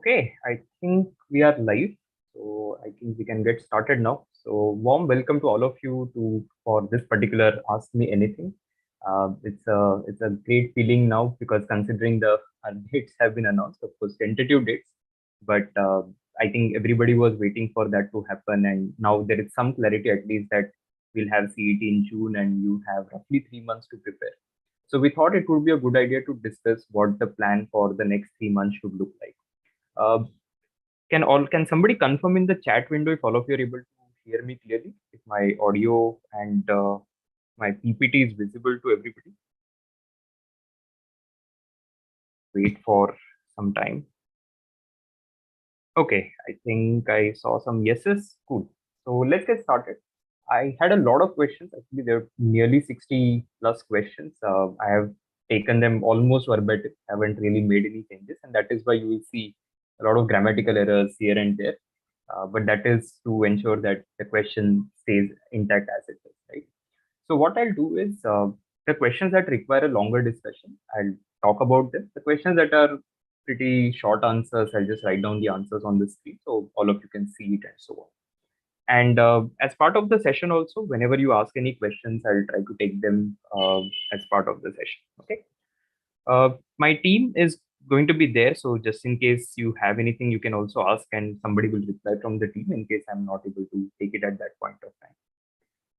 Okay, I think we are live, so I think we can get started now. So warm welcome to all of you to for this particular Ask Me Anything. It's a great feeling now because considering the dates have been announced, of course tentative dates, but I think everybody was waiting for that to happen, and now there is some clarity at least that we'll have CET in June, and you have roughly 3 months to prepare. So we thought it would be a good idea to discuss what the plan for the next 3 months should look like. Uh, can somebody confirm in the chat window if all of you are able to hear me clearly? If my audio and my PPT is visible to everybody? Wait for some time. Okay, I think I saw some yeses. Cool. So let's get started. I had a lot of questions. Actually, there are nearly 60 plus questions. I have taken them almost verbatim, haven't really made any changes, and that is why you will see a lot of grammatical errors here and there. But that is to ensure that the question stays intact as it is, right? So what I'll do is the questions that require a longer discussion, I'll talk about them. The questions that are pretty short answers, I'll just write down the answers on the screen so all of you can see it and so on. And as part of the session also, whenever you ask any questions, I'll try to take them as part of the session. Okay. My team is going to be there. So just in case you have anything, you can also ask and somebody will reply from the team in case I'm not able to take it at that point of time.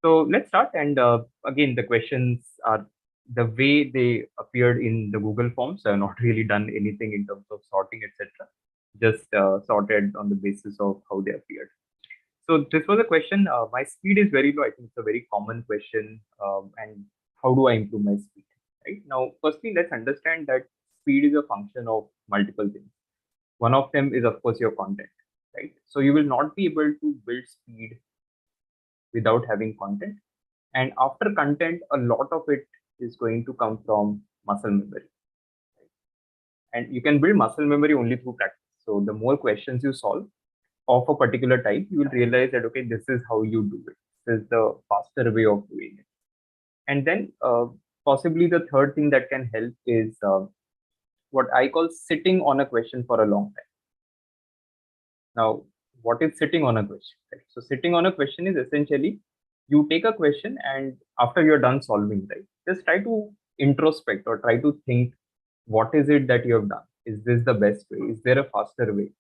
So let's start. And again, the questions are the way they appeared in the Google Forms. I have not really done anything in terms of sorting, etc. Just sorted on the basis of how they appeared. So this was a question. My speed is very low. I think it's a very common question. And how do I improve my speed? Right now, firstly, let's understand that speed is a function of multiple things. One of them is, of course, your content. Right. So you will not be able to build speed without having content. And after content, a lot of it is going to come from muscle memory. Right? And you can build muscle memory only through practice. So the more questions you solve of a particular type, you will realize that, okay, this is how you do it. This is the faster way of doing it. And then possibly the third thing that can help is what I call sitting on a question for a long time. Now, what is sitting on a question? Right? So sitting on a question is essentially you take a question and after you're done solving, right, just try to introspect or try to think, what is it that you have done? Is this the best way? Is there a faster way?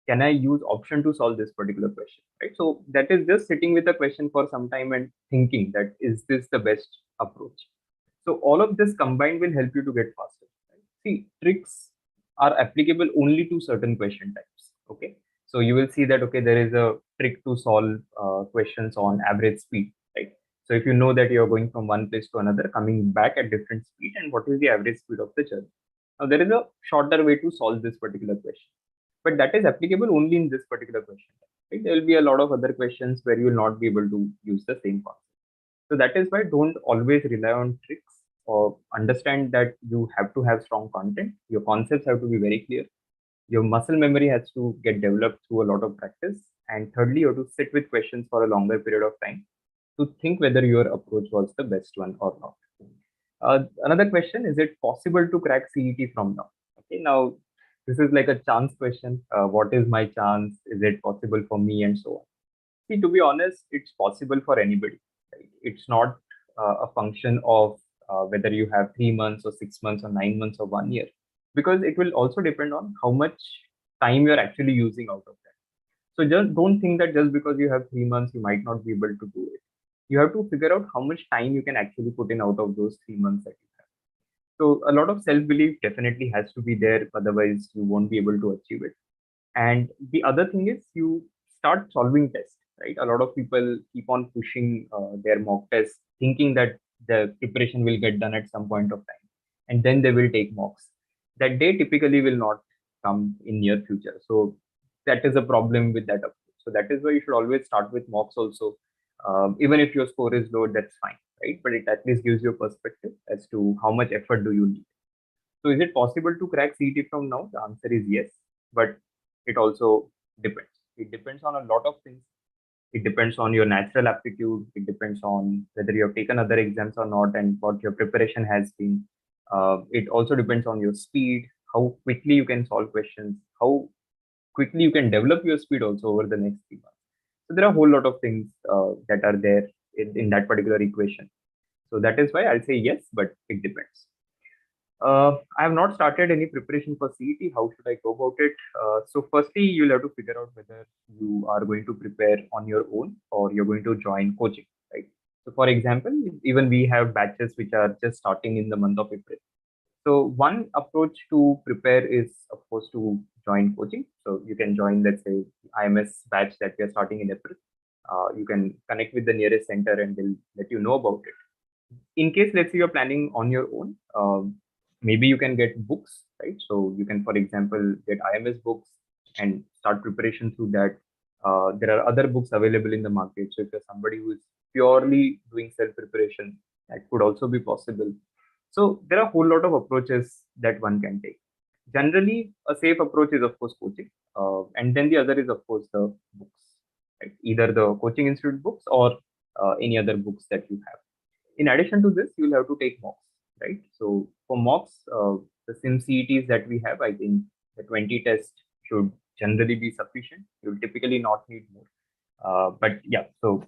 Can I use option to solve this particular question? Right. So that is just sitting with a question for some time and thinking that is this the best approach? So all of this combined will help you to get faster. Right? See, tricks are applicable only to certain question types. Okay. So you will see that, okay, there is a trick to solve questions on average speed, right? So if you know that you're going from one place to another, coming back at different speed, and what is the average speed of the journey? Now there is a shorter way to solve this particular question, but that is applicable only in this particular question. Right? There will be a lot of other questions where you will not be able to use the same concept. So that is why don't always rely on tricks, or understand that you have to have strong content. Your concepts have to be very clear. Your muscle memory has to get developed through a lot of practice. And thirdly, you have to sit with questions for a longer period of time to think whether your approach was the best one or not. Another question, is it possible to crack CET from now? Okay, now this is like a chance question. What is my chance? Is it possible for me? And so on. See, to be honest, it's possible for anybody. Right? It's not a function of whether you have 3 months or 6 months or 9 months or 1 year, because it will also depend on how much time you're actually using out of that. So just don't think that just because you have 3 months, you might not be able to do it. You have to figure out how much time you can actually put in out of those 3 months that you have. So a lot of self-belief definitely has to be there, otherwise you won't be able to achieve it. And the other thing is you start solving tests, right? A lot of people keep on pushing their mock tests, thinking that the preparation will get done at some point of time, and then they will take mocks. That day typically will not come in near future. So that is a problem with that approach. So that is why you should always start with mocks also. Even if your score is low, that's fine, right? But it at least gives you a perspective as to how much effort do you need. So is it possible to crack CET from now? The answer is yes, but it also depends. It depends on a lot of things. It depends on your natural aptitude. It depends on whether you have taken other exams or not and what your preparation has been. It also depends on your speed, how quickly you can solve questions, how quickly you can develop your speed also over the next 3 months. So there are a whole lot of things that are there in that particular equation. So that is why I'll say yes, but it depends. I have not started any preparation for CET. How should I go about it? So firstly, you'll have to figure out whether you are going to prepare on your own or you're going to join coaching, right? So for example, even we have batches which are just starting in the month of April. So one approach to prepare is, of course, to join coaching. So you can join, let's say, IMS batch that we are starting in April. You can connect with the nearest center and they'll let you know about it. In case, let's say, you're planning on your own, maybe you can get books, right? So you can, for example, get IMS books and start preparation through that. There are other books available in the market. So if you're somebody who is purely doing self preparation, that could also be possible. So there are a whole lot of approaches that one can take. Generally, a safe approach is, of course, coaching, and then the other is, of course, the books, right? Either the coaching institute books or any other books that you have. In addition to this, you'll have to take mocks, right? So for mocks, the sim CETs that we have, I think the 20 test should generally be sufficient. You'll typically not need more. But yeah, so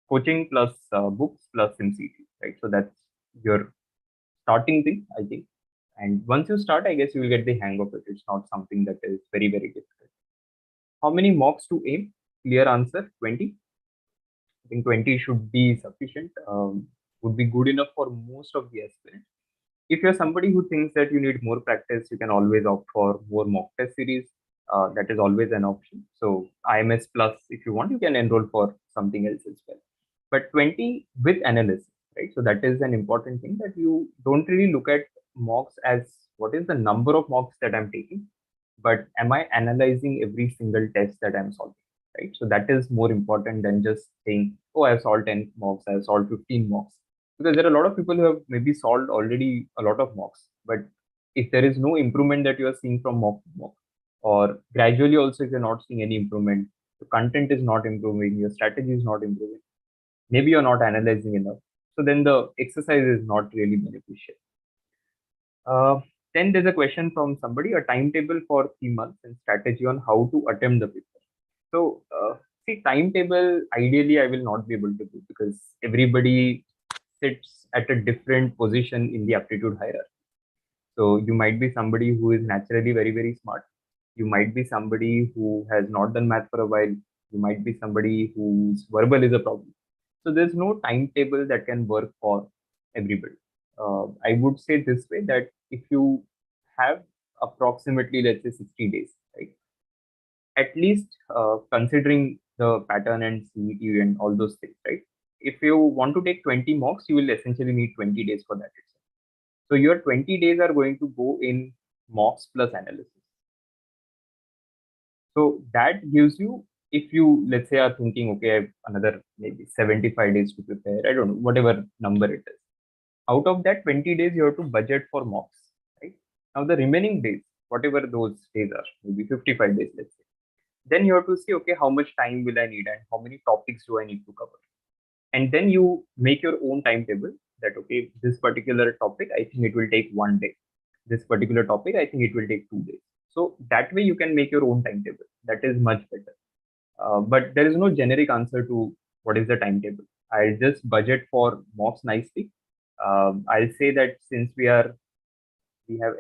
coaching plus books plus sim CET, right? So that's your starting thing, I think. And once you start, I guess you will get the hang of it. It's not something that is very, very difficult. How many mocks to aim? Clear answer 20. I think 20 should be sufficient, would be good enough for most of the aspirants. If you're somebody who thinks that you need more practice, you can always opt for more mock test series. That is always an option. So IMS plus, if you want, you can enroll for something else as well. But 20 with analysis, right? So that is an important thing, that you don't really look at mocks as what is the number of mocks that I'm taking, but am I analyzing every single test that I'm solving, right? So that is more important than just saying, oh, I've solved 10 mocks, I've solved 15 mocks. Because there are a lot of people who have maybe solved already a lot of mocks, but if there is no improvement that you are seeing from mock to mock, or gradually also if you're not seeing any improvement, the content is not improving, your strategy is not improving, maybe you're not analyzing enough. So then the exercise is not really beneficial. Uh, then there's a question from somebody, a timetable for 3 months and strategy on how to attempt the paper. So, see, timetable, ideally, I will not be able to do because everybody sits at a different position in the aptitude hierarchy. So, you might be somebody who is naturally very, very smart. You might be somebody who has not done math for a while. You might be somebody whose verbal is a problem. So, there's no timetable that can work for everybody. I would say this way, that if you have approximately, let's say, 60 days, right? At least considering the pattern and CET and all those things, right? If you want to take 20 mocks, you will essentially need 20 days for that itself. So your 20 days are going to go in mocks plus analysis. So that gives you, if you, let's say, are thinking, okay, I have another maybe 75 days to prepare, I don't know, whatever number it is. Out of that 20 days, you have to budget for mocks, right? Now the remaining days, whatever those days are, maybe 55 days, let's say. Then you have to see, okay, how much time will I need and how many topics do I need to cover? And then you make your own timetable, that, okay, this particular topic, I think it will take 1 day. This particular topic, I think it will take 2 days. So that way you can make your own timetable. That is much better. But there is no generic answer to what is the timetable. I'll just budget for mocks nicely. I'll say that since we have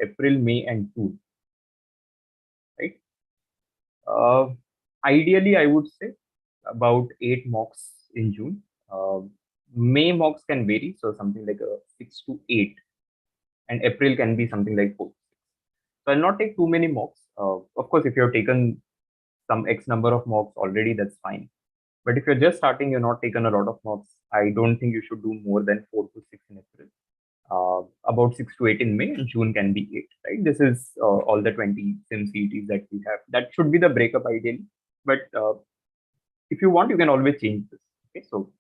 April, May, and June, right? Uh, Ideally, I would say about 8 mocks in June. May mocks can vary, so something like a 6 to 8, and April can be something like 4. So I'll not take too many mocks. Of course, if you have taken some X number of mocks already, that's fine. But if you're just starting, you're not taken a lot of mocks, I don't think you should do more than 4 to 6 in April. About 6 to 8 in May, and June can be 8, right? This is all the 20 sim CETs that we have. That should be the breakup ideally. But if you want, you can always change this. Okay, so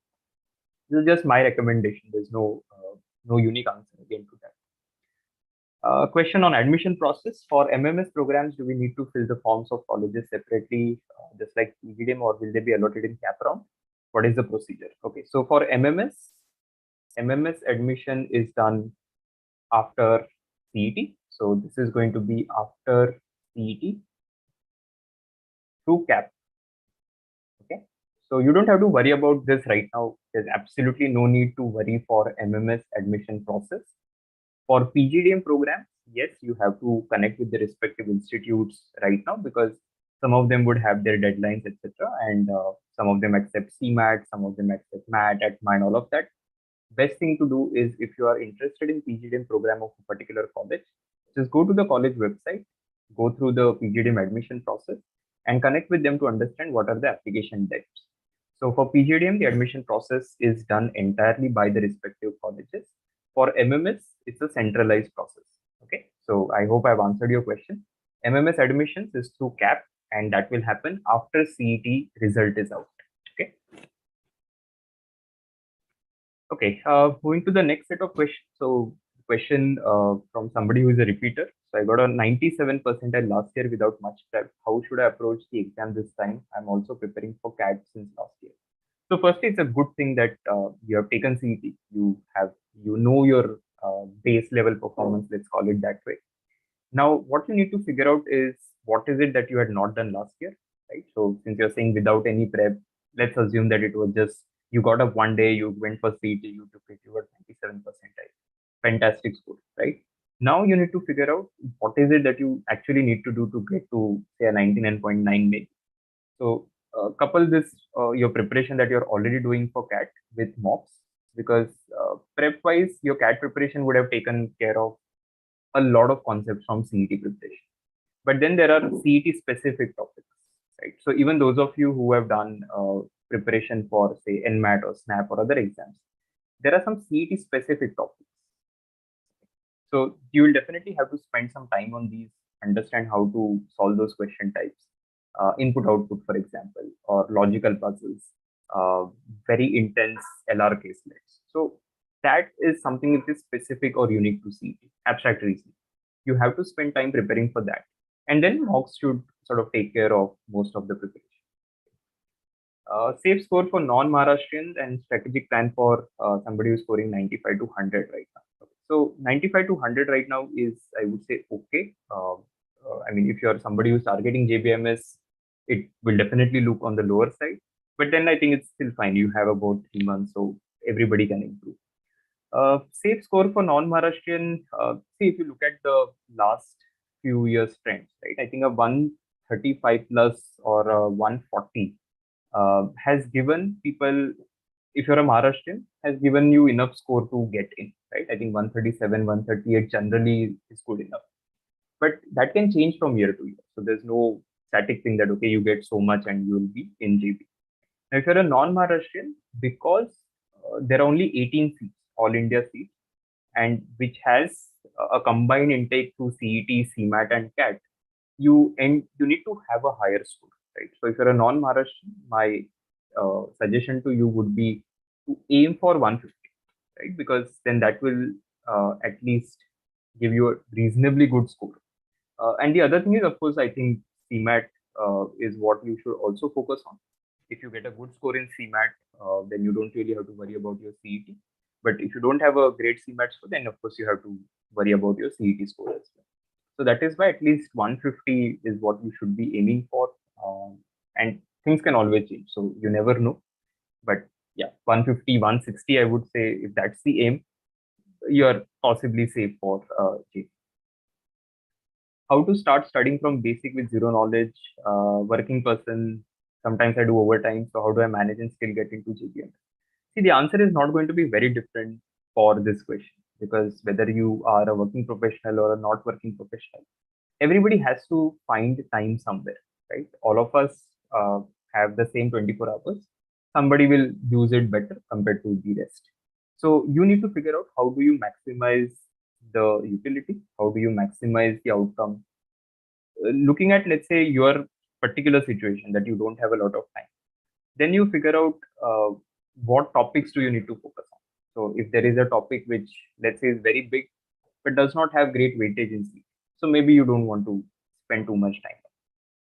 this is just my recommendation. There's no unique answer again to that. Question on admission process for MMS programs. Do we need to fill the forms of colleges separately, just like EGDM, or will they be allotted in cap round? What is the procedure? Okay, so for MMS admission is done after CET. So this is going to be after CET. through CAP. Okay. So you don't have to worry about this right now. There's absolutely no need to worry for MMS admission process. For PGDM programs, yes, you have to connect with the respective institutes right now because some of them would have their deadlines, etc. And some of them accept CMAT, some of them accept MAT, ATMA, and all of that. Best thing to do is if you are interested in PGDM program of a particular college, just go to the college website, go through the PGDM admission process, and connect with them to understand what are the application dates. So for PGDM, the admission process is done entirely by the respective colleges. For MMS, it's a centralized process. Okay, so I hope I've answered your question. MMS admissions is through CAP, and that will happen after CET result is out. Okay. Okay, moving to the next set of questions. So, question from somebody who is a repeater. So, I got a 97 percentile last year without much prep. How should I approach the exam this time? I'm also preparing for CAT since last year. So, firstly, it's a good thing that you have taken CET. You know your base level performance. Let's call it that way. Now, what you need to figure out is what is it that you had not done last year, right? So, since you're saying without any prep, let's assume that it was just you got up one day, you went for CET, you took it, you got 97 percentile. Fantastic score, right? Now you need to figure out what is it that you actually need to do to get to say a 99.9 maybe. So couple this your preparation that you're already doing for CAT with mocks because prep wise your CAT preparation would have taken care of a lot of concepts from CET preparation. But then there are CET specific topics, right? So even those of you who have done preparation for say NMAT or SNAP or other exams, there are some CET specific topics. So you will definitely have to spend some time on these, understand how to solve those question types, input output, for example, or logical puzzles, uh, very intense LR caselets. So that is something which is specific or unique to CET, abstract reasoning. You have to spend time preparing for that. And then mocks should sort of take care of most of the preparation. Safe score for non-Maharashtrians and strategic plan for somebody who's scoring 95 to 100 right now. Okay. So 95 to 100 right now is, I would say, okay. I mean, if you're somebody who's targeting JBIMS, it will definitely look on the lower side. But then I think it's still fine. You have about 3 months, so everybody can improve. Safe score for non-Maharashtrian. See, if you look at the last few years trends, right? I think a 135 plus or a 140 has given people, if you're a Maharashtrian, has given you enough score to get in, right? I think 137, 138 generally is good enough. But that can change from year to year. So there's no static thing that, okay, you get so much and you will be in GB. Now, if you're a non-Maharashtrian, because there are only 18 seats, all India seats, and which has a combined intake through CET, CMAT, and CAT, you need to have a higher score, right? So if you're a non-Maharashtrian, my suggestion to you would be to aim for 150, right? Because then that will at least give you a reasonably good score. And the other thing is, of course, I think CMAT is what you should also focus on. If you get a good score in CMAT, then you don't really have to worry about your CET. But if you don't have a great CMAT score, then of course you have to worry about your CET score as well. So that is why at least 150 is what you should be aiming for. And things can always change. So you never know. But yeah, 150, 160, I would say if that's the aim, you're possibly safe for JEE. How to start studying from basic with zero knowledge, working person. Sometimes I do overtime. So how do I manage and still get into JBM? See, the answer is not going to be very different for this question because whether you are a working professional or a not working professional, everybody has to find time somewhere, right? All of us have the same 24 hours. Somebody will use it better compared to the rest. So you need to figure out how do you maximize the utility? How do you maximize the outcome? Looking at, let's say, your particular situation that you don't have a lot of time, then you figure out what topics do you need to focus on. So if there is a topic which, let's say, is very big but does not have great weightage in C, so maybe you don't want to spend too much time.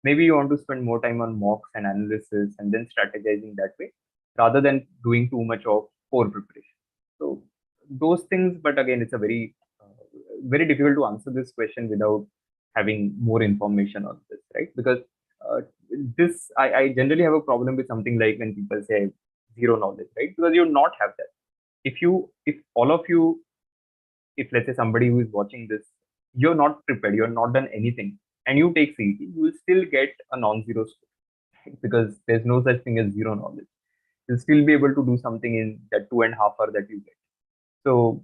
Maybe you want to spend more time on mocks and analysis and then strategizing that way rather than doing too much of core preparation. So those things, but again, it's a very difficult to answer this question without having more information on this, right? Because I generally have a problem with something like when people say zero knowledge, right? Because you not have that. If all of you, if let's say somebody who is watching this, you're not prepared, you're not done anything, and you take CET, you will still get a non-zero score, right? Because there's no such thing as zero knowledge. You'll still be able to do something in that 2.5 hour that you get. So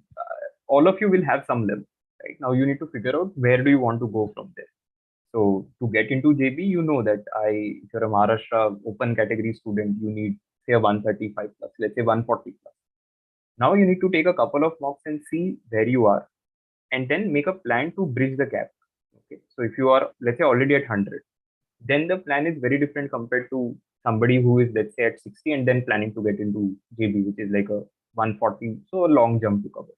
all of you will have some level. Right now, you need to figure out where do you want to go from there. So to get into JB, you know that if you're a Maharashtra open category student, you need say a 135 plus, let's say 140 plus. Now you need to take a couple of mocks and see where you are, and then make a plan to bridge the gap. Okay. So if you are, let's say, already at 100, then the plan is very different compared to somebody who is, let's say, at 60 and then planning to get into JB, which is like a 140, so a long jump to cover.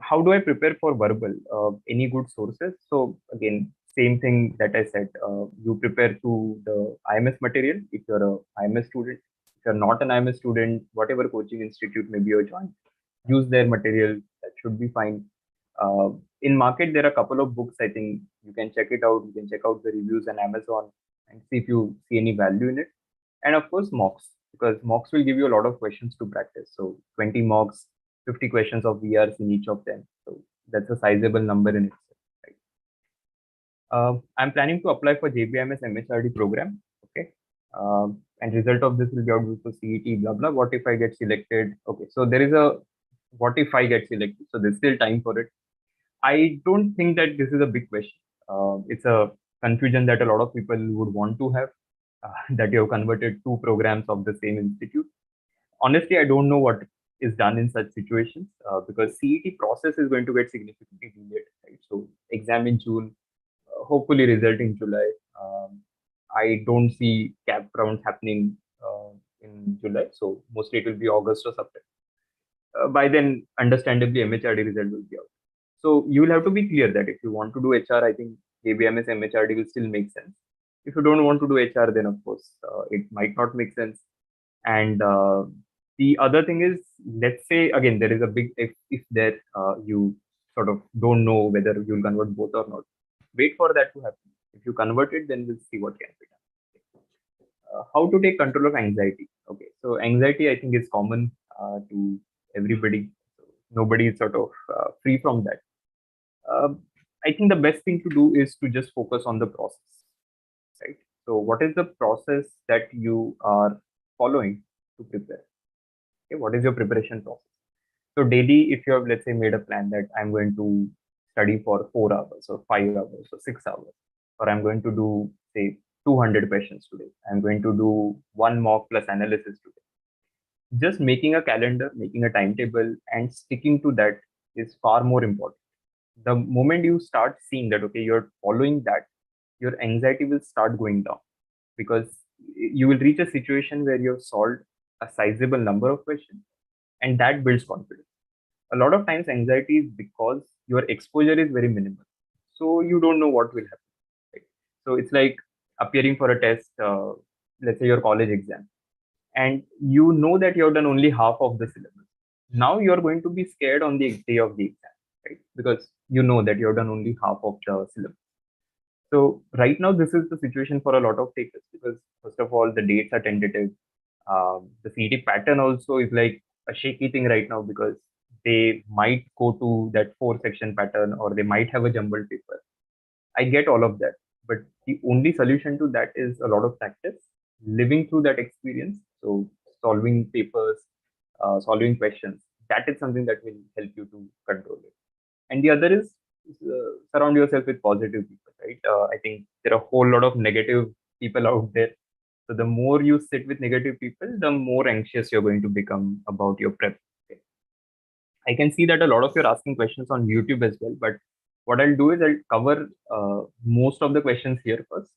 How do I prepare for verbal? Any good sources? So again, same thing that I said. You prepare through the IMS material if you're a IMS student. If you're not an IMS student, whatever coaching institute maybe you're joined, use their material. That should be fine. In market, there are a couple of books. I think you can check it out. You can check out the reviews on Amazon and see if you see any value in it. And of course, mocks, because mocks will give you a lot of questions to practice. So 20 mocks, 50 questions of VRs in each of them. So that's a sizable number in itself. Right? I'm planning to apply for JBIMS MHRD program. Okay. And result of this will be out for CET, blah, blah. What if I get selected? Okay. So there is a what if I get selected? So there's still time for it. I don't think that this is a big question. It's a confusion that a lot of people would want to have, that you have converted two programs of the same institute. Honestly, I don't know what is done in such situations, because CET process is going to get significantly delayed. Right? So exam in June, hopefully result in July. I don't see cap rounds happening in July, so mostly it will be August or September. By then, understandably, MHRD result will be out. So you will have to be clear that if you want to do HR, I think JBMS MHRD will still make sense. If you don't want to do HR, then of course it might not make sense. And the other thing is, let's say again there is a big if there you sort of don't know whether you'll convert both or not. Wait for that to happen. If you convert it, then we'll see what can be done. How to take control of anxiety? Okay, so anxiety I think is common to everybody. So nobody is sort of free from that. I think the best thing to do is to just focus on the process, right? So, what is the process that you are following to prepare? Okay, what is your preparation process? So, daily, if you have, let's say, made a plan that I'm going to study for 4 hours or 5 hours or 6 hours, or I'm going to do, say, 200 questions today, I'm going to do one mock plus analysis today. Just making a calendar, making a timetable, and sticking to that is far more important. The moment you start seeing that, okay, you're following that, your anxiety will start going down, because you will reach a situation where you've solved a sizable number of questions, and that builds confidence. A lot of times anxiety is because your exposure is very minimal, so you don't know what will happen, right? So it's like appearing for a test, let's say your college exam, and you know that you have done only half of the syllabus. Now you're going to be scared on the day of the exam, right? Because you know that you have done only half of the syllabus. So right now, this is the situation for a lot of takers, because first of all, the dates are tentative. The CET pattern also is like a shaky thing right now, because they might go to that 4 section pattern, or they might have a jumbled paper. I get all of that, but the only solution to that is a lot of practice, living through that experience. So solving papers, solving questions. That is something that will help you to control it. And the other is surround yourself with positive people, right? I think there are a whole lot of negative people out there. So the more you sit with negative people, the more anxious you're going to become about your prep. Okay. I can see that a lot of you are asking questions on YouTube as well, but what I'll do is I'll cover most of the questions here first.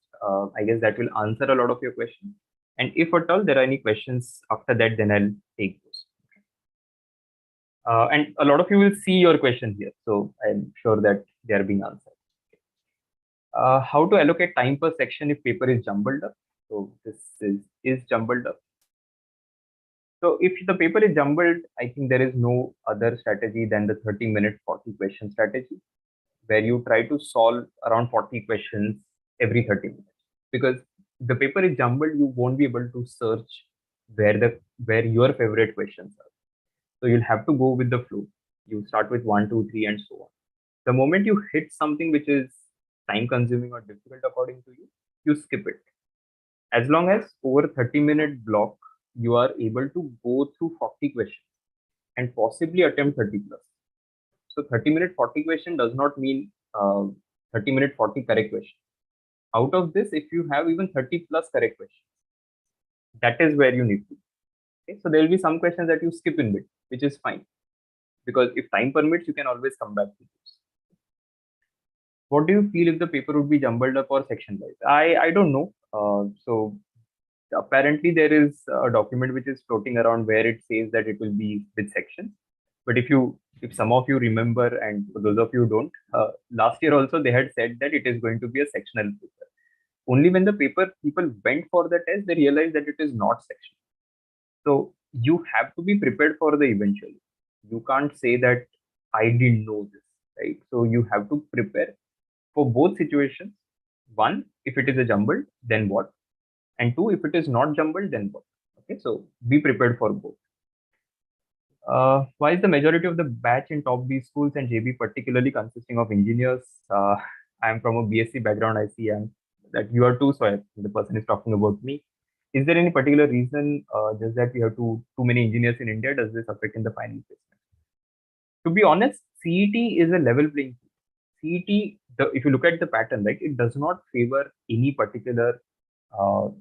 I guess that will answer a lot of your questions. And if at all there are any questions after that, then I'll take those. And a lot of you will see your question here, so I'm sure that they are being answered. How to allocate time per section if paper is jumbled up? So this is jumbled up. So if the paper is jumbled, I think there is no other strategy than the 30-minute 40 question strategy, where you try to solve around 40 questions every 30 minutes. because the paper is jumbled, you won't be able to search where your favorite questions are. So you'll have to go with the flow. You start with one, two, three, and so on. The moment you hit something which is time consuming or difficult according to you, you skip it. As long as over 30-minute block, you are able to go through 40 questions and possibly attempt 30 plus. So 30-minute 40 question does not mean 30-minute 40 correct questions. Out of this, if you have even 30 plus correct questions, that is where you need to. Okay? So there will be some questions that you skip in bit, which is fine. Because if time permits, you can always come back to this. What do you feel if the paper would be jumbled up or section wise? I don't know. So apparently there is a document which is floating around where it says that it will be with sections. But if some of you remember, and for those of you who don't, last year also they had said that it is going to be a sectional paper. Only when the people went for the test, they realized that it is not sectional. So you have to be prepared for the eventual. You can't say that I didn't know this, right? So you have to prepare for both situations. One, if it is a jumbled, then what? And two, if it is not jumbled, then what? Okay, so be prepared for both. Why is the majority of the batch in top B schools and JB particularly consisting of engineers? I am from a BSc background. I see that you are too, so the person is talking about me. Is there any particular reason just that we have too many engineers in India? Does this affect in the final placement? To be honest, CET is a level playing field. CET, if you look at the pattern, right, it does not favor any particular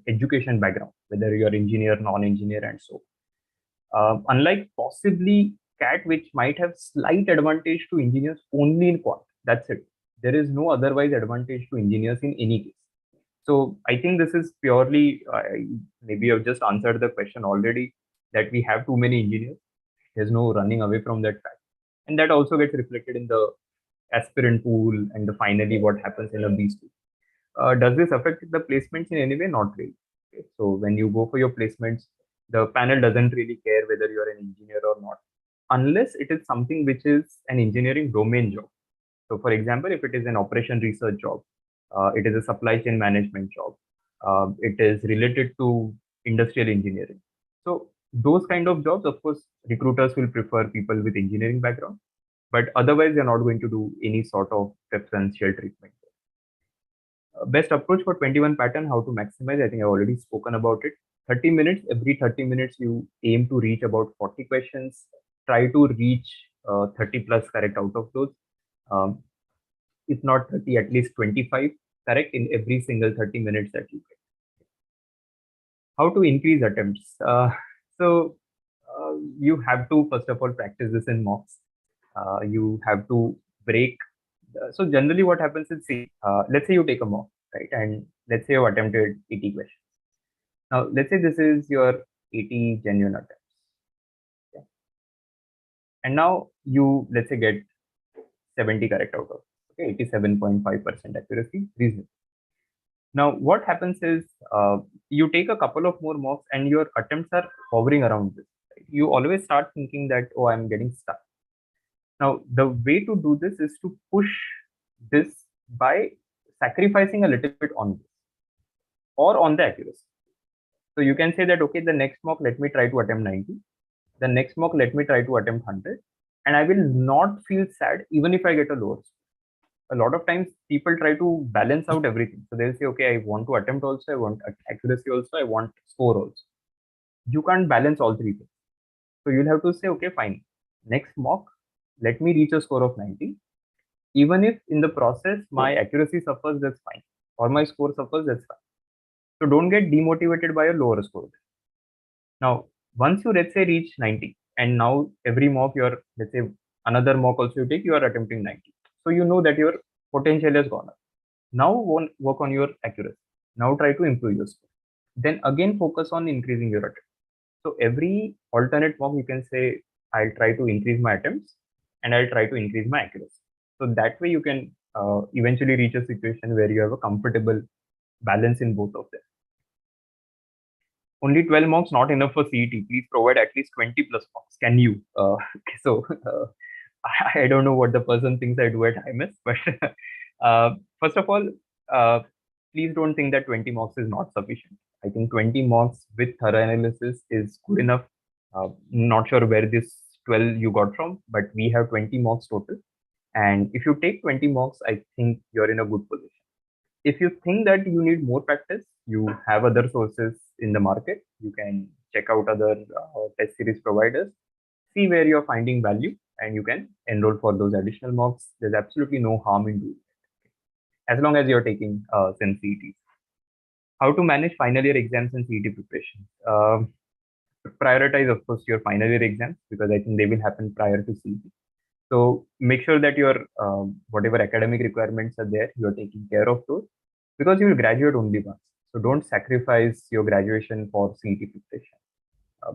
education background, whether you're engineer, non-engineer, and so. Unlike possibly CAT, which might have slight advantage to engineers only in quant. That's it. There is no otherwise advantage to engineers in any case. So I think this is purely, maybe I've just answered the question already, that we have too many engineers. There's no running away from that fact. And that also gets reflected in the aspirant pool and finally what happens in a B school. Does this affect the placements in any way? Not really. Okay. So when you go for your placements, the panel doesn't really care whether you're an engineer or not, unless it is something which is an engineering domain job. So for example, if it is an operation research job, it is a supply chain management job, it is related to industrial engineering. So those kind of jobs, of course, recruiters will prefer people with engineering background, but otherwise they're not going to do any sort of preferential treatment. Best approach for 21 pattern, how to maximize. I think I've already spoken about it. 30 minutes, every 30 minutes, you aim to reach about 40 questions. Try to reach 30 plus correct out of those. If not 30, at least 25 correct in every single 30 minutes that you get. How to increase attempts? You have to, first of all, practice this in mocks. You have to break. So generally what happens is, see, let's say you take a mock, right? And let's say you attempted 80 questions. Now, let's say this is your 80 genuine attempts. Okay? And now you, let's say, get 70 correct out of, okay, 87.5% accuracy, reasonable. Now, what happens is you take a couple of more mocks and your attempts are hovering around this. Right? You always start thinking that, oh, I'm getting stuck. Now, the way to do this is to push this by sacrificing a little bit on this or on the accuracy. So you can say that, okay, the next mock, let me try to attempt 90. The next mock, let me try to attempt 100. And I will not feel sad even if I get a lower score. A lot of times people try to balance out everything. So they'll say, okay, I want to attempt also, I want accuracy also, I want score also. You can't balance all three things. So you'll have to say, okay, fine. Next mock, let me reach a score of 90. Even if in the process my accuracy suffers, that's fine. Or my score suffers, that's fine. So don't get demotivated by a lower score. Now, once you, let's say, reach 90, and now every mock you're, let's say, another mock also you take, you are attempting 90. So you know that your potential has gone up. Now work on your accuracy. Now try to improve your score. Then again focus on increasing your attempt. So every alternate mock you can say, I'll try to increase my attempts and I'll try to increase my accuracy. So that way you can eventually reach a situation where you have a comfortable balance in both of them. Only 12 mocks, not enough for CET. Please provide at least 20 plus mocks. Can you? I don't know what the person thinks I do at IMS, but first of all, please don't think that 20 marks is not sufficient. I think 20 marks with thorough analysis is good enough. Not sure where this 12 you got from, but we have 20 marks total. And if you take 20 marks, I think you're in a good position. If you think that you need more practice, you have other sources in the market. You can check out other test series providers, see where you're finding value, and you can enroll for those additional marks. There's absolutely no harm in doing it, as long as you're taking SIM CET. How to manage final year exams and CET preparation? Prioritize, of course, your final year exams because I think they will happen prior to CET. So make sure that your whatever academic requirements are there, you're taking care of those because you will graduate only once. So don't sacrifice your graduation for CET preparation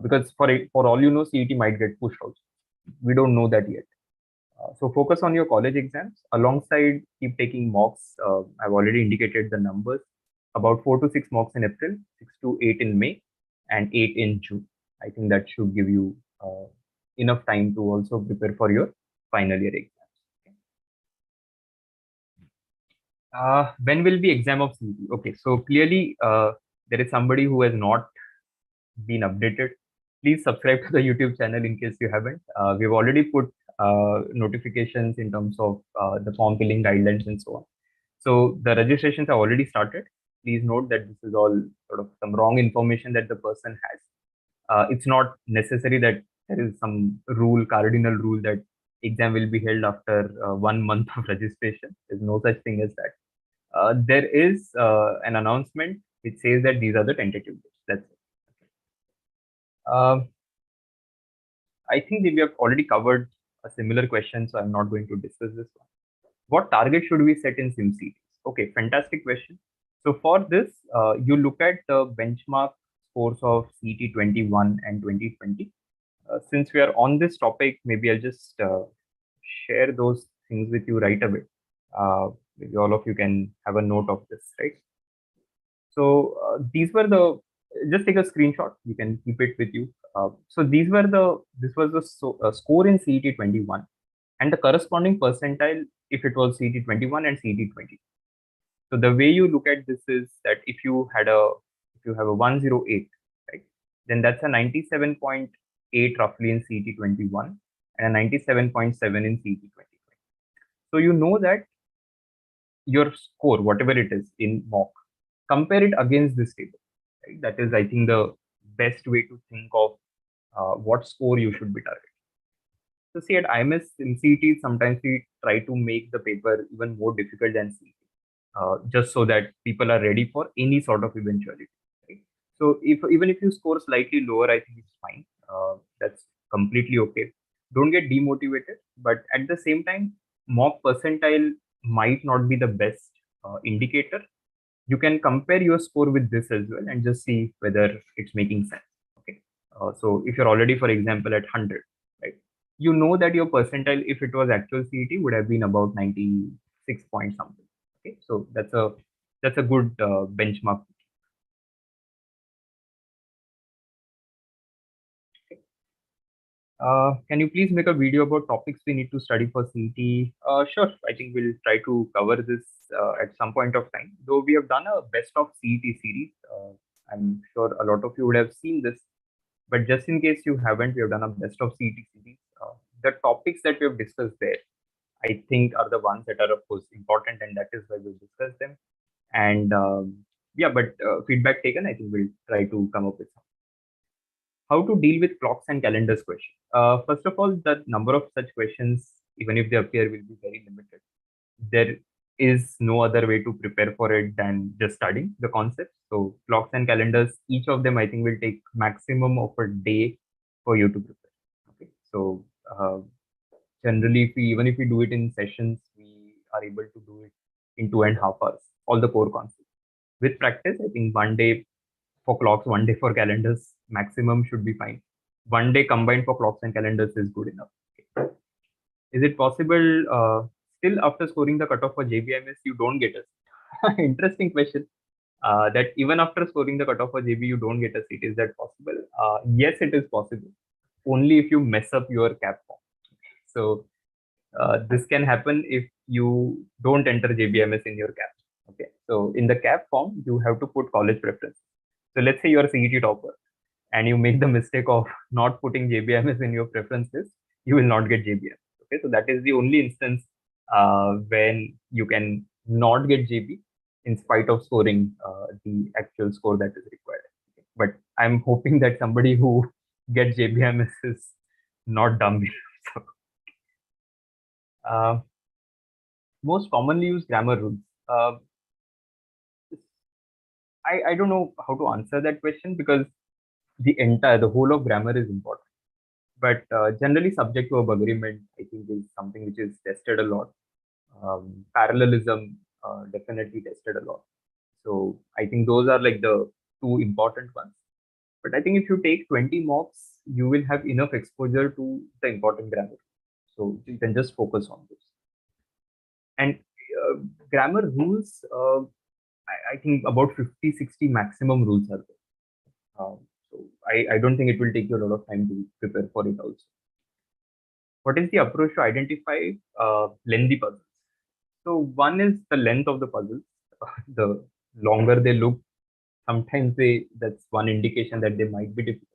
because for all you know, CET might get pushed also. We don't know that yet. So focus on your college exams alongside keep taking mocks. I've already indicated the numbers, about 4 to 6 mocks in April, 6 to 8 in May, and 8 in June. I think that should give you enough time to also prepare for your final year exams. When will be exam of CET? Okay, so clearly there is somebody who has not been updated. Please subscribe to the YouTube channel in case you haven't. We've already put notifications in terms of the form filling guidelines and so on. So the registrations have already started. Please note that this is all sort of some wrong information that the person has. It's not necessary that there is some cardinal rule that exam will be held after 1 month of registration. There's no such thing as that. There is an announcement which says that these are the tentative dates. That's it. I think that we have already covered a similar question, so I'm not going to discuss this one. What target should we set in SimCET? Okay, fantastic question. So for this, you look at the benchmark scores of CET 21 and 2020. Since we are on this topic, maybe I'll just share those things with you right away. Maybe all of you can have a note of this, right? So these were the, just take a screenshot. You can keep it with you. So this was the score in CET 21 and the corresponding percentile if it was CET 21 and CET 20. So the way you look at this is that if you have a 108, right, then that's a 97.8 roughly in CET 21 and a 97.7 in CET 20. So you know that your score, whatever it is in mock, compare it against this table. Right? That is, I think, the best way to think of what score you should be targeting. So see, at IMS in CET, sometimes we try to make the paper even more difficult than CET, just so that people are ready for any sort of eventuality. Right? So even if you score slightly lower, I think it's fine. That's completely okay. Don't get demotivated, but at the same time, mock percentile might not be the best indicator. You can compare your score with this as well and just see whether it's making sense. Okay. So if you're already, for example, at 100, right, you know that your percentile, if it was actual CET, would have been about 96 point something. Okay. So that's a good benchmark. Okay. Can you please make a video about topics we need to study for CET? Sure. I think we'll try to cover this at some point of time. Though we have done a best of CET series. I'm sure a lot of you would have seen this, but just in case you haven't, we have done a best of CET series. The topics that we have discussed there, I think, are the ones that are of course important, and that is why we'll discuss them. And yeah, but feedback taken, I think we'll try to come up with some. How to deal with clocks and calendars question. First of all, the number of such questions, even if they appear, will be very limited. There is no other way to prepare for it than just studying the concepts. So clocks and calendars, each of them I think will take maximum of a day for you to prepare. Okay, so generally, even if we do it in sessions, we are able to do it in 2.5 hours. All the core concepts. With practice, I think 1 day for clocks, 1 day for calendars, maximum should be fine. 1 day combined for clocks and calendars is good enough. Okay. Is it possible still after scoring the cutoff for JBIMS, you don't get a seat? Interesting question. That even after scoring the cutoff for JB, you don't get a seat. Is that possible? Yes, it is possible. Only if you mess up your cap form. So this can happen if you don't enter JBIMS in your cap. Okay, so in the cap form, you have to put college preference. So let's say you're a CET topper and you make the mistake of not putting JBIMS in your preference list, you will not get JBIMS. Okay, so that is the only instance when you can not get JB in spite of scoring the actual score that is required. Okay. But I'm hoping that somebody who gets JBIMS is not dumb. So, uh, most commonly used grammar rules. Uh, I don't know how to answer that question because the whole of grammar is important. But generally, subject verb agreement, I think, is something which is tested a lot. Parallelism, definitely tested a lot. So I think those are like the two important ones. But I think if you take 20 mocks, you will have enough exposure to the important grammar. So you can just focus on this. And grammar rules, I think about 50, 60 maximum rules are there. So I don't think it will take you a lot of time to prepare for it also. What is the approach to identify lengthy puzzles? So one is the length of the puzzles. The longer they look, sometimes that's one indication that they might be difficult.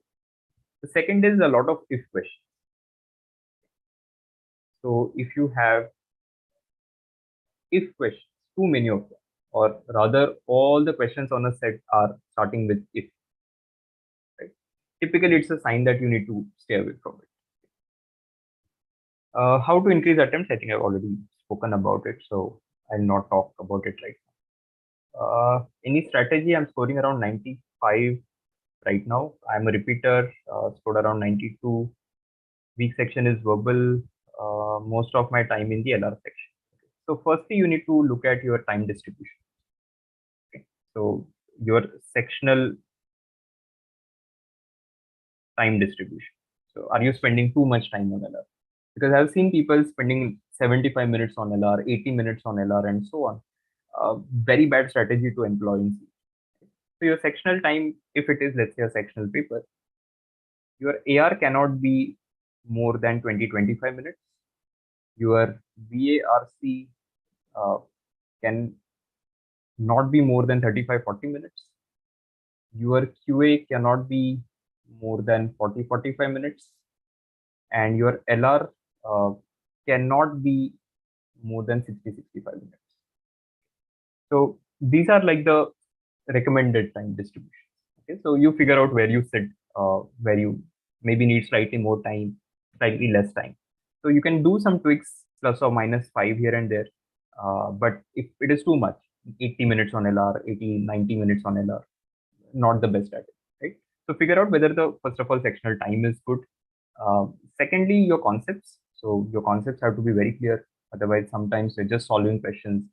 The second is a lot of if questions. So if you have if questions, too many of them, or rather all the questions on a set are starting with if, right? Typically, it's a sign that you need to stay away from it. How to increase attempts? I think I've already spoken about it, so I'll not talk about it right now. Any strategy? I'm scoring around 95 right now. I'm a repeater, scored around 92. Weak section is verbal. Most of my time in the LR section. So firstly, you need to look at your time distribution. Okay. So your sectional time distribution. So are you spending too much time on LR? Because I've seen people spending 75 minutes on LR, 80 minutes on LR, and so on. Very bad strategy to employ in C. So your sectional time, if it is, let's say, a sectional paper, your AR cannot be more than 20-25 minutes. Your VARC can not be more than 35-40 minutes. Your QA cannot be more than 40-45 minutes. And your LR cannot be more than 60-65 minutes. So these are like the recommended time distribution. Okay, so you figure out where you sit, where you maybe need slightly more time, slightly less time. So you can do some tweaks, plus or minus 5 here and there. But if it is too much, 80 minutes on LR, 80, 90 minutes on LR, not the best at it, right? So figure out whether the, first of all, sectional time is good. Secondly, your concepts. So your concepts have to be very clear. Otherwise, sometimes you're just solving questions,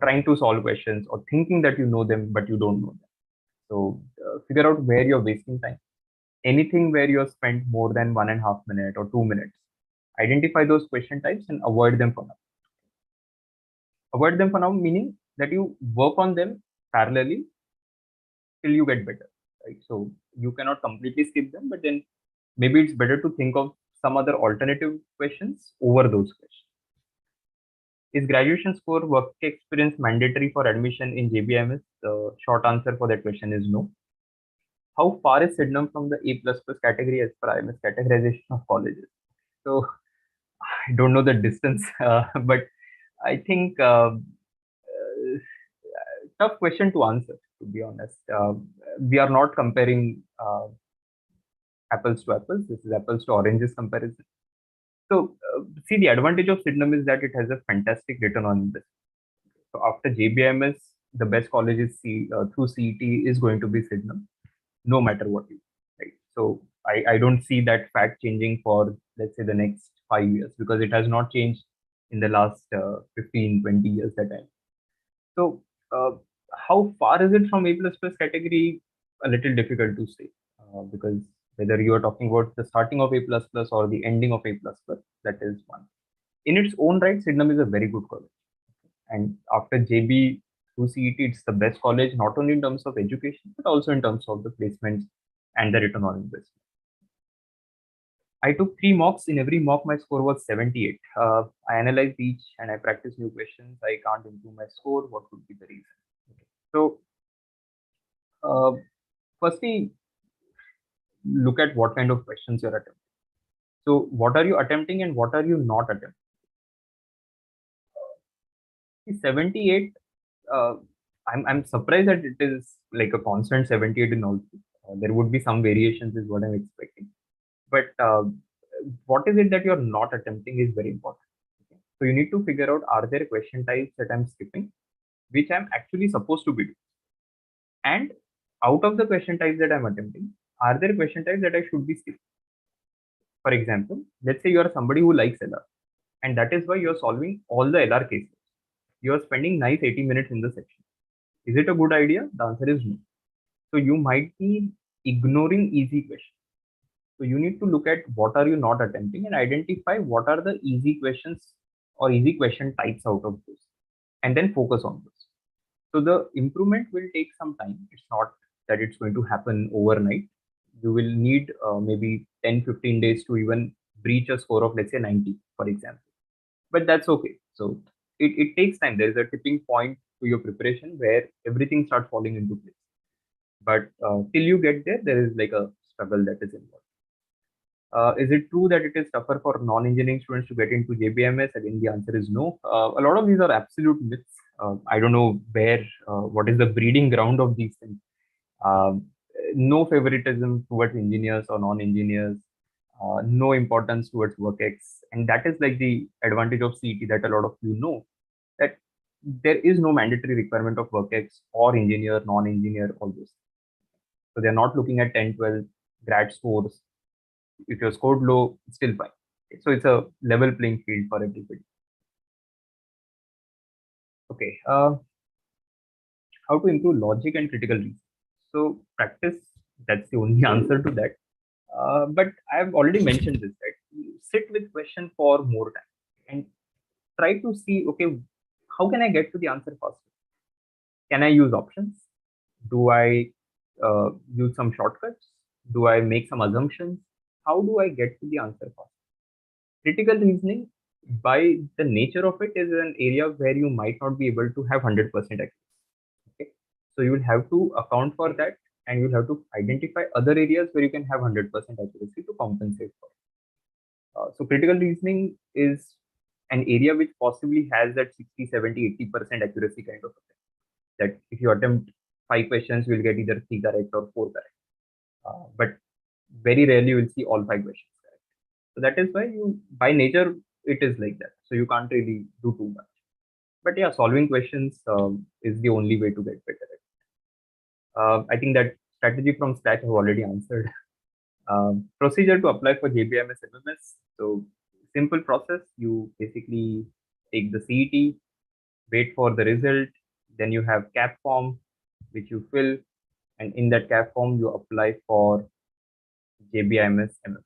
trying to solve questions or thinking that you know them, but you don't know them. So figure out where you're wasting time. Anything where you're spent more than 1.5 minutes or 2 minutes, identify those question types and avoid them for now. Avoid them for now, meaning that you work on them parallelly till you get better, right? So you cannot completely skip them, but then maybe it's better to think of some other alternative questions over those questions. Is graduation score work experience mandatory for admission in JBIMS? The short answer for that question is no. How far is Sydenham from the A++ category as per IMS categorization of colleges? So I don't know the distance, but I think tough question to answer, to be honest. We are not comparing apples to apples. This is apples to oranges comparison. So, see, the advantage of Sydenham is that it has a fantastic return on investment. So, after JBIMS, the best colleges through CET is going to be Sydenham, no matter what you do, right? So, I don't see that fact changing for, let's say, the next 5 years because it has not changed in the last 15, 20 years that time. So, how far is it from A++ category? A little difficult to say because whether you are talking about the starting of A++ or the ending of A++, that is one. In its own right, Sydenham is a very good college. And after JB through CET, it's the best college, not only in terms of education, but also in terms of the placements and the return on investment. I took 3 mocks. In every mock, my score was 78. I analyzed each and I practiced new questions. I can't improve my score. What could be the reason? Okay. So, uh, firstly, look at what kind of questions you're attempting. So, what are you attempting and what are you not attempting? 78. Uh, I'm surprised that it is like a constant 78 in all. There would be some variations, is what I'm expecting. But what is it that you're not attempting is very important. Okay? So you need to figure out, are there question types that I'm skipping, which I'm actually supposed to be doing? And out of the question types that I'm attempting, are there question types that I should be skipping? For example, let's say you are somebody who likes LR, and that is why you're solving all the LR cases. You're spending nice 80 minutes in the section. Is it a good idea? The answer is no. So you might be ignoring easy questions. So you need to look at what are you not attempting and identify what are the easy questions or easy question types out of those, and then focus on those. So the improvement will take some time. It's not that it's going to happen overnight. You will need maybe 10-15 days to even reach a score of, let's say, 90, for example. But that's okay. So it takes time. There is a tipping point to your preparation where everything starts falling into place. But till you get there, there is like a struggle that is involved. Is it true that it is tougher for non-engineering students to get into JBIMS? Again, the answer is no. A lot of these are absolute myths. I don't know what is the breeding ground of these things. Um, no favoritism towards engineers or non-engineers. No importance towards work X. And that is like the advantage of CET that a lot of you know, that there is no mandatory requirement of work X or engineer, non-engineer, all those. So they're not looking at 10, 12 grad scores. If you're scored low, it's still fine. So it's a level playing field for everybody. Okay. How to improve logic and critical reasoning? So practice. That's the only answer to that. But I've already mentioned this, right? You sit with question for more time and try to see, okay, how can I get to the answer faster? Can I use options? Do I use some shortcuts? Do I make some assumptions? How do I get to the answer faster? Critical reasoning, by the nature of it, is an area where you might not be able to have 100% accuracy. Okay, so you will have to account for that, and you'll have to identify other areas where you can have 100% accuracy to compensate for it. So critical reasoning is an area which possibly has that 60, 70, 80% accuracy kind of a thing. That if you attempt 5 questions, you will get either 3 correct or 4 correct. But very rarely you will see all 5 questions correct. So that is why you, by nature, it is like that. So you can't really do too much. But yeah, solving questions is the only way to get better at it. I think that strategy from scratch I've already answered. Procedure to apply for JBIMS MMS. So simple process. You basically take the CET, wait for the result, then you have CAP form which you fill, and in that CAP form you apply for JBIMS MMS.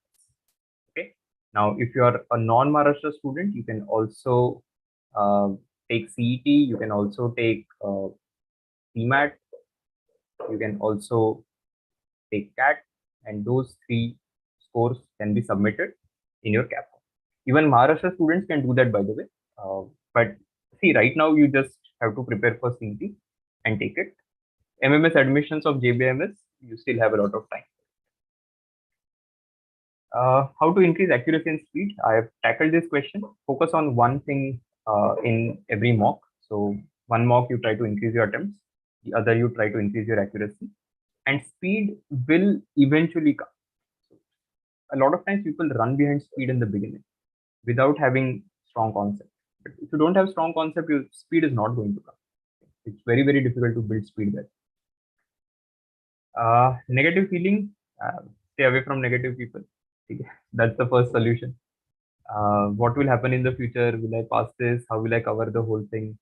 Okay. Now, if you are a non-Maharashtra student, you can also take CET. You can also take CMAT. You can also take CAT, and those 3 scores can be submitted in your CAP form. Even Maharashtra students can do that, by the way. But see, right now you just have to prepare for CET and take it. MMS admissions of JBIMS, you still have a lot of time. How to increase accuracy and speed? I have tackled this question. Focus on one thing in every mock. So one mock you try to increase your attempts, the other you try to increase your accuracy, and speed will eventually come. A lot of times people run behind speed in the beginning without having strong concept. But if you don't have strong concept, your speed is not going to come. It's very, very difficult to build speed there. Negative feeling, stay away from negative people. That's the first solution. What will happen in the future? Will I pass this? How will I cover the whole thing?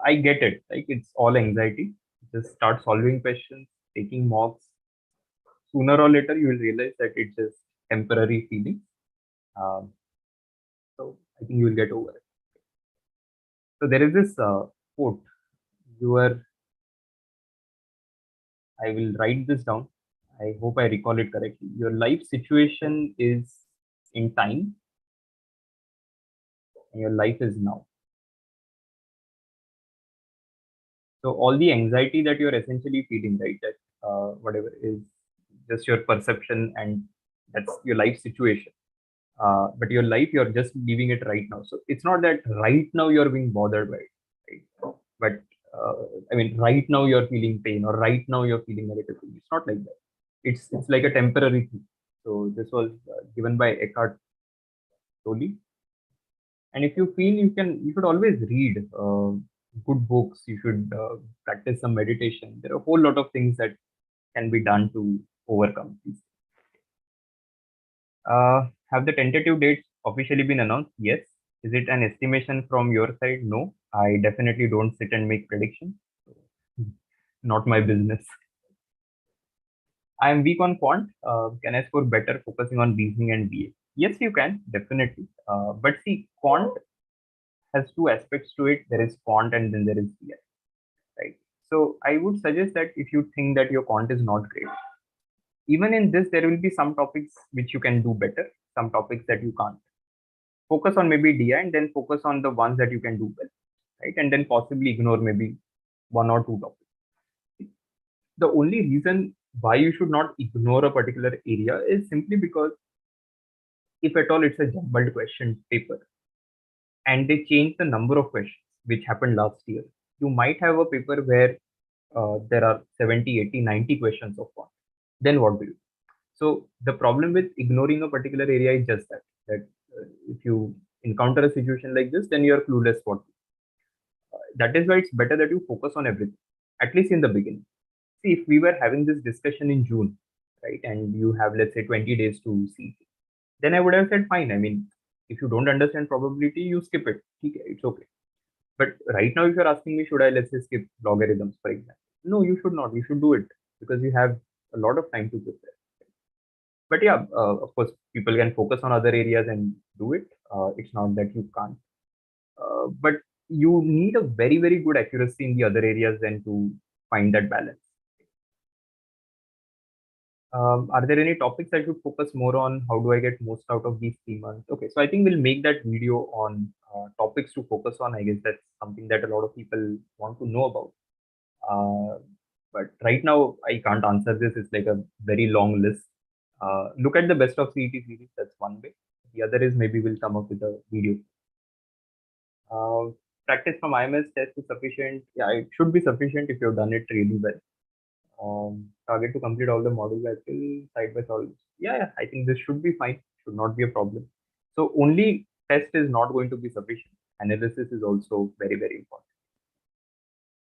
I get it. Like, it's all anxiety. Just start solving questions, taking mocks. Sooner or later, you will realize that it's just temporary feeling. Um, so I think you will get over it. So there is this quote. Your, I will write this down. I hope I recall it correctly. Your life situation is in time, and your life is now. So all the anxiety that you're essentially feeling, right, that whatever is just your perception and that's your life situation. But your life, you're just living it right now. So it's not that right now you're being bothered by it, right? But I mean, right now you're feeling pain or right now you're feeling negative. It's not like that. It's like a temporary thing. So this was given by Eckhart Tolle. And if you feel you should always read good books. You should practice some meditation. There are a whole lot of things that can be done to overcome these. Have the tentative dates officially been announced? Yes. Is it an estimation from your side? No. I definitely don't sit and make predictions. Not my business. I am weak on quant. Can I score better focusing on reasoning and BA? Yes, you can, definitely. But see, quant has two aspects to it. There is quant and then there is BA, right? So I would suggest that if you think that your quant is not great, even in this, there will be some topics which you can do better, some topics that you can't. Focus on maybe DI and then focus on the ones that you can do well, right? And then possibly ignore maybe one or two topics. The only reason why you should not ignore a particular area is simply because if at all it's a jumbled question paper and they change the number of questions, which happened last year, you might have a paper where there are 70, 80, 90 questions of one. Then what do you do? So the problem with ignoring a particular area is just that if you encounter a situation like this, then you're clueless what to do. That is why it's better that you focus on everything, at least in the beginning. See, if we were having this discussion in June, right, and you have, let's say, 20 days to see, then I would have said, fine. I mean, if you don't understand probability, you skip it. Okay, it's okay. But right now, if you're asking me, should I, let's say, skip logarithms, for example? No, you should not. You should do it because you have a lot of time to prepare. But yeah, of course, people can focus on other areas and do it. It's not that you can't. But you need a very, very good accuracy in the other areas then to find that balance. Are there any topics I should focus more on? How do I get most out of these 3 months? Okay, so I think we'll make that video on topics to focus on. I guess that's something that a lot of people want to know about. But right now, I can't answer this. It's like a very long list. Look at the best of CET series. That's one way. The other is maybe we'll come up with a video. Practice from IMS test is sufficient. Yeah, it should be sufficient if you've done it really well. Target to complete all the modules I will side by side. Yeah, I think this should be fine. Should not be a problem. So only test is not going to be sufficient. Analysis is also very, very important.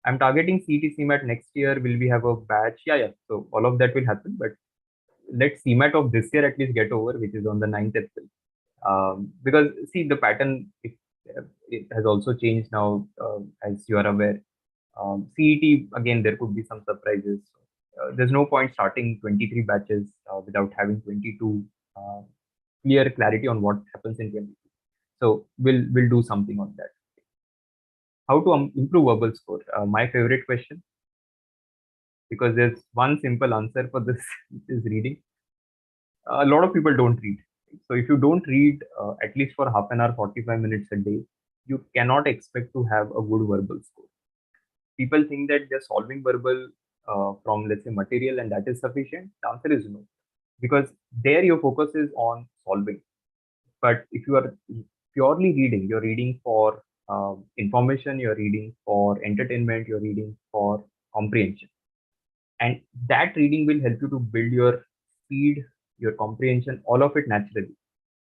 I'm targeting CET CMAT next year. Will we have a batch? Yeah. So all of that will happen, but let CMAT of this year at least get over, which is on the 9th April. Because see, the pattern it has also changed now, as you are aware. CET, again, there could be some surprises. There's no point starting 23 batches without having 22 clear clarity on what happens in 22. So we'll do something on that. How to improve verbal score? My favorite question, because there's one simple answer for this, which is reading. A lot of people don't read. So if you don't read at least for half an hour, 45 minutes a day, you cannot expect to have a good verbal score. People think that they're solving verbal from, let's say, material and that is sufficient. The answer is no, because there your focus is on solving. But if you are purely reading, you're reading for information, you're reading for entertainment, you're reading for comprehension. And that reading will help you to build your speed, your comprehension, all of it naturally.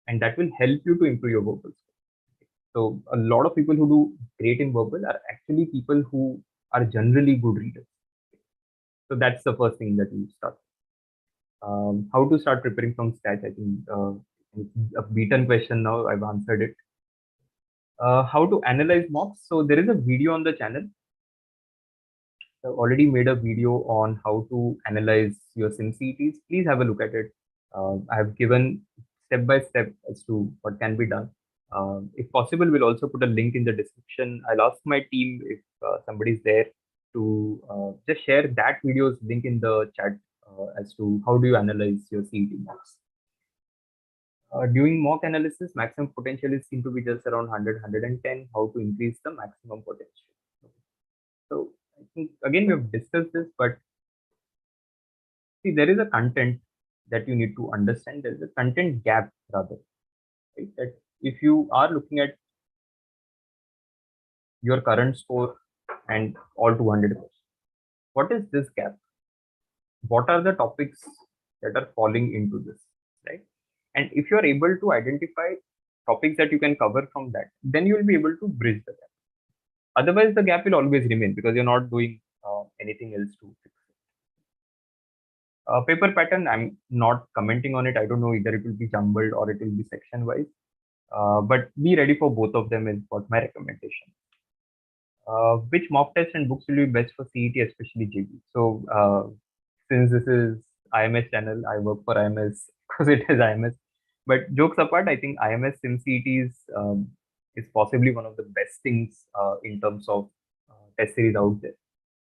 And that will help you to improve your verbal skills. So a lot of people who do great in verbal are actually people who are generally good readers. So that's the first thing that you start. How to start preparing from scratch? I think it's a beaten question now. I've answered it. How to analyze mocks? So there is a video on the channel. I've already made a video on how to analyze your SimCETs. Please have a look at it. I have given step by step as to what can be done. If possible, we'll also put a link in the description. I'll ask my team if somebody's there to just share that video's link in the chat as to how do you analyze your CET marks. Doing mock analysis, maximum potential is seen to be just around 100, 110. How to increase the maximum potential? So I think again we have discussed this, but see, there is a content that you need to understand. There is a content gap rather, right? That if you are looking at your current score and all 200 questions, what is this gap? What are the topics that are falling into this, right? And if you are able to identify topics that you can cover from that, then you will be able to bridge the gap. Otherwise, the gap will always remain because you're not doing anything else to fix it. Paper pattern, I'm not commenting on it. I don't know either it will be jumbled or it will be section wise. But be ready for both of them is what my recommendation. Which mock test and books will be best for CET, especially JB? So since this is IMS channel, I work for IMS because it is IMS. But jokes apart, I think IMS SimCET is possibly one of the best things in terms of test series out there.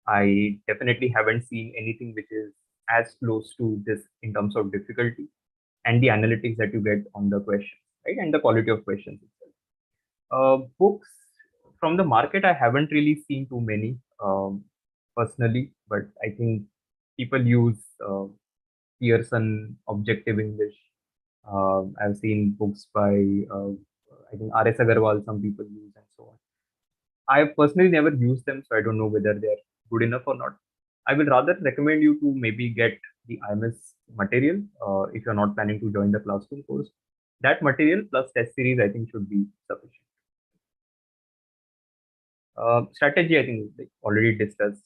I definitely haven't seen anything which is as close to this in terms of difficulty and the analytics that you get on the questions, right? And the quality of questions itself. Books from the market, I haven't really seen too many personally, but I think people use Pearson, Objective English. I've seen books by I think R.S. Agarwal, some people use, and so on. I have personally never used them, so I don't know whether they're good enough or not. I will rather recommend you to maybe get the IMS material if you're not planning to join the classroom course. That material plus test series, I think, should be sufficient. Strategy, I think, like already discussed.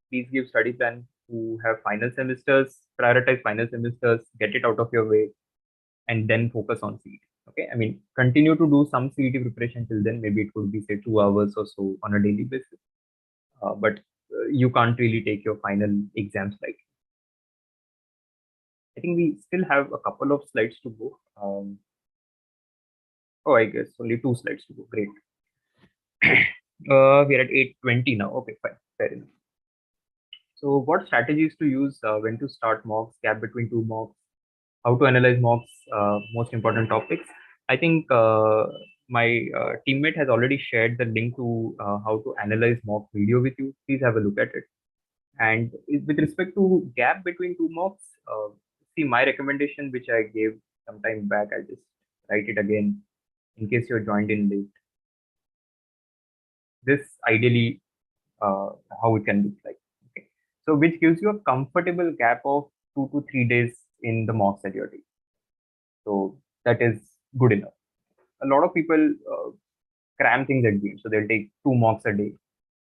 Please give study plan who have final semesters, prioritize final semesters, get it out of your way, and then focus on CET. Okay, I mean, continue to do some CET preparation till then. Maybe it could be say 2 hours or so on a daily basis, but you can't really take your final exams like. I think we still have a couple of slides to go. Oh, I guess only 2 slides to go. Great. We're at 8:20 now. Okay, fine, fair enough. So, what strategies to use when to start mocks, gap between two mocks, how to analyze mocks, most important topics. I think my teammate has already shared the link to how to analyze mock video with you. Please have a look at it. And with respect to gap between two mocks, see my recommendation, which I gave some time back, I'll just write it again in case you're joined in late. This ideally how it can look like. Okay. So which gives you a comfortable gap of 2 to 3 days in the mocks that you're taking. So that is good enough. A lot of people cram things at game, so they'll take 2 mocks a day.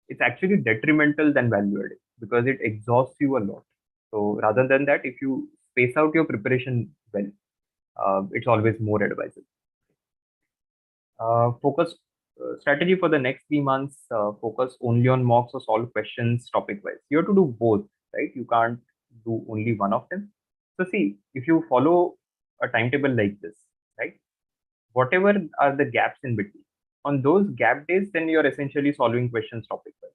It's actually detrimental than value added because it exhausts you a lot. So rather than that, if you space out your preparation well, it's always more advisable. Focus strategy for the next 3 months, focus only on mocks or solve questions topic wise. You have to do both, right? You can't do only one of them. So see, if you follow a timetable like this, right? Whatever are the gaps in between, on those gap days, then you're essentially solving questions topic wise.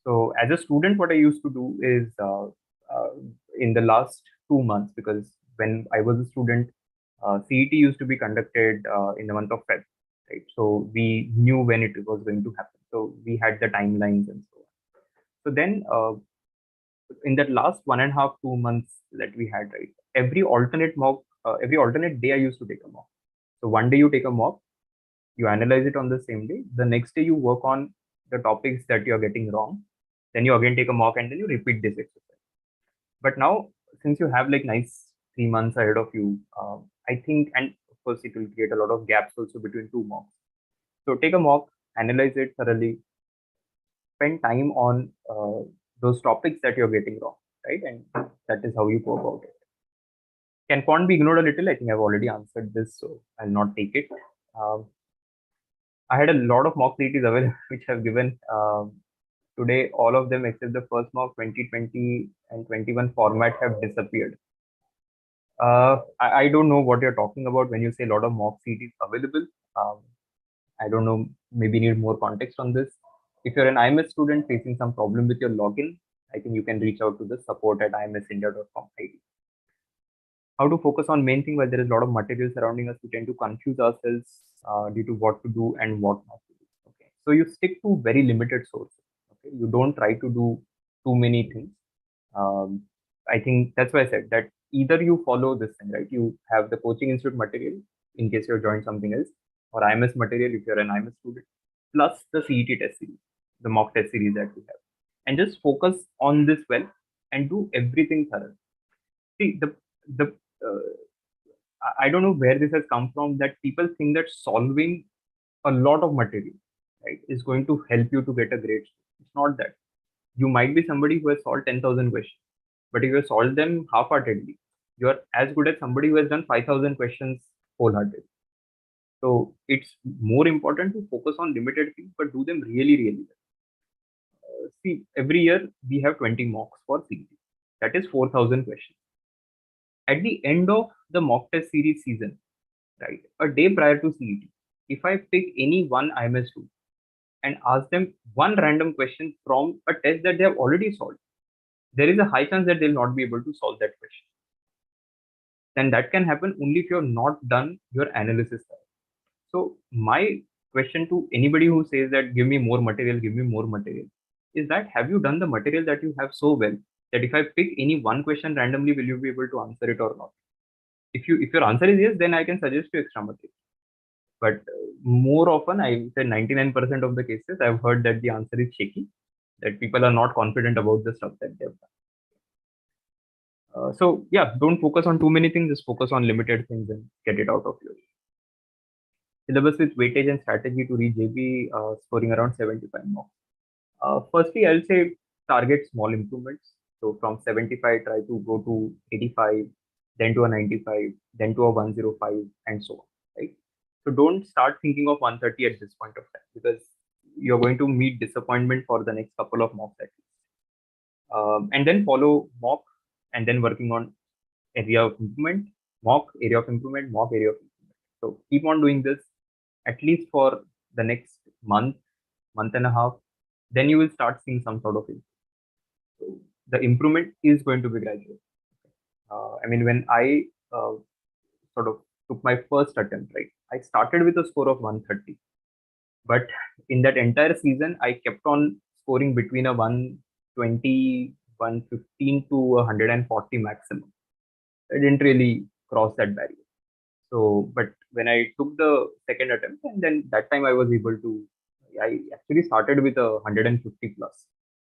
So as a student, what I used to do is in the last 2 months, because when I was a student, CET used to be conducted in the month of Feb, right? So we knew when it was going to happen. So we had the timelines and so on. So then in that last 1.5, 2 months that we had, right? Every alternate mock, every alternate day I used to take a mock. So one day you take a mock, you analyze it on the same day. The next day you work on the topics that you're getting wrong. Then you again take a mock and then you repeat this exercise. But now, since you have like nice 3 months ahead of you, I think, and of course, it will create a lot of gaps also between two mocks. So take a mock, analyze it thoroughly, spend time on those topics that you're getting wrong, right? And that is how you go about it. Can font be ignored a little? I think I've already answered this, so I'll not take it. I had a lot of mock CETs available, which I've given. Today, all of them except the first mock 2020 and 21 format have disappeared. I don't know what you're talking about when you say a lot of mock CETs available. I don't know, maybe need more context on this. If you're an IMS student facing some problem with your login, I think you can reach out to the support at imsindia.com ID. how to focus on main thing while there is a lot of material surrounding us. We tend to confuse ourselves due to what to do and what not to do. Okay, so you stick to very limited sources. Okay, you don't try to do too many things. I think that's why I said that either you follow this thing, right? You have the coaching institute material in case you're joined something else, or IMS material if you're an IMS student, plus the CET test series, the mock test series that we have, and just focus on this well and do everything thorough. See, the I don't know where this has come from that people think that solving a lot of material, right, is going to help you to get a great score. It's not that. You might be somebody who has solved 10,000 questions, but if you have solved them half-heartedly, you're as good as somebody who has done 5,000 questions wholeheartedly. So it's more important to focus on limited things, but do them really, really well. See, every year we have 20 mocks for CET. That is 4,000 questions. At the end of the mock test series season, right, a day prior to CET, if I pick any one IMS student and ask them one random question from a test that they have already solved, there is a high chance that they'll not be able to solve that question. Then that can happen only if you're not done your analysis. So my question to anybody who says that give me more material, is that have you done the material that you have so well that if I pick any one question randomly, will you be able to answer it or not? If your answer is yes, then I can suggest you extra material. But more often, I would say 99% of the cases, I've heard that the answer is shaky, that people are not confident about the stuff that they've done. So yeah, don't focus on too many things, just focus on limited things and get it out of your syllabus with weightage and strategy to reach JB, scoring around 75 marks. Firstly, I'll say target small improvements. So from 75, try to go to 85, then to a 95, then to a 105, and so on. Right. So don't start thinking of 130 at this point of time because you're going to meet disappointment for the next couple of mocks at least. And then follow mock and then working on area of improvement, mock area of improvement, mock area of improvement. So keep on doing this at least for the next month, month and a half. Then you will start seeing some sort of improvement. So the improvement is going to be gradual. I mean, when I sort of took my first attempt, right, I started with a score of 130. But in that entire season, I kept on scoring between a 120, 115 to 140 maximum. I didn't really cross that barrier. So, but when I took the second attempt, and then that time I was able to, I actually started with a 150 plus.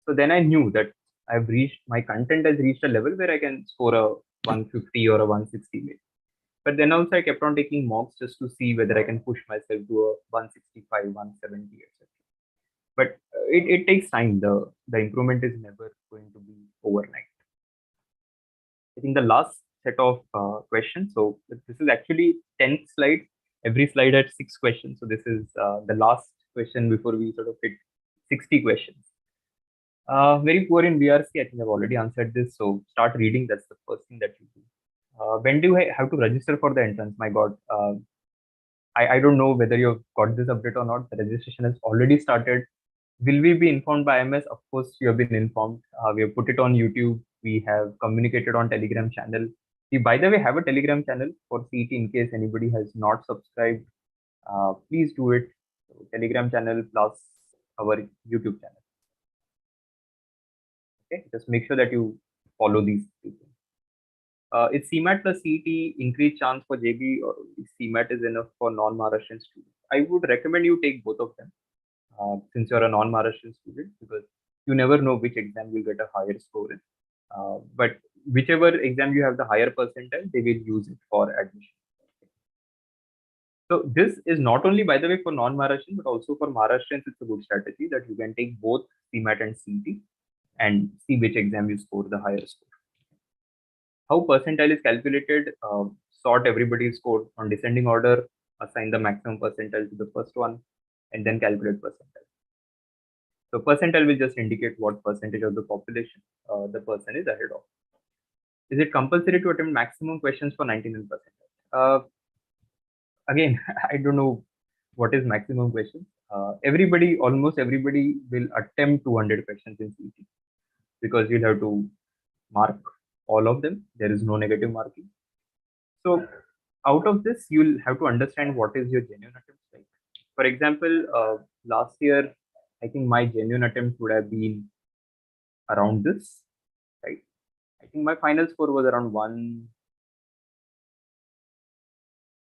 So then I knew that I've reached, my content has reached a level where I can score a 150 or a 160 maybe. But then also I kept on taking mocks just to see whether I can push myself to a 165, 170, etc. But it takes time. The improvement is never going to be overnight. I think the last set of questions. So this is actually 10th slide. Every slide had 6 questions. So this is the last question before we sort of hit 60 questions. Very poor in BRC. I think I've already answered this. So start reading. That's the first thing that you do. When do I have to register for the entrance? My God. I don't know whether you've got this update or not. The registration has already started. Will we be informed by IMS? Of course, you have been informed. We have put it on YouTube. We have communicated on Telegram channel. We, by the way, have a Telegram channel for CET in case anybody has not subscribed. Please do it. So, Telegram channel plus our YouTube channel. Okay, just make sure that you follow these things. Is CMAT plus CET increased chance for JB or CMAT is enough for non-Maharashtrian students? I would recommend you take both of them since you're a non-Maharashtrian student because you never know which exam you'll get a higher score in. But whichever exam you have the higher percentile, they will use it for admission. So this is not only, by the way, for non-Maharashtrian, but also for Maharashtrians, it's a good strategy that you can take both CMAT and CET and see which exam you score the higher score. How percentile is calculated? Sort everybody's score on descending order, assign the maximum percentile to the first one, and then calculate percentile. So percentile will just indicate what percentage of the population the person is ahead of. Is it compulsory to attempt maximum questions for 99%? Again, I don't know what is maximum questions. Almost everybody will attempt 200 questions in CET because you'll have to mark all of them. There is no negative marking. So out of this, you'll have to understand what is your genuine attempts like. For example, last year, I think my genuine attempt would have been around this, right? I think my final score was around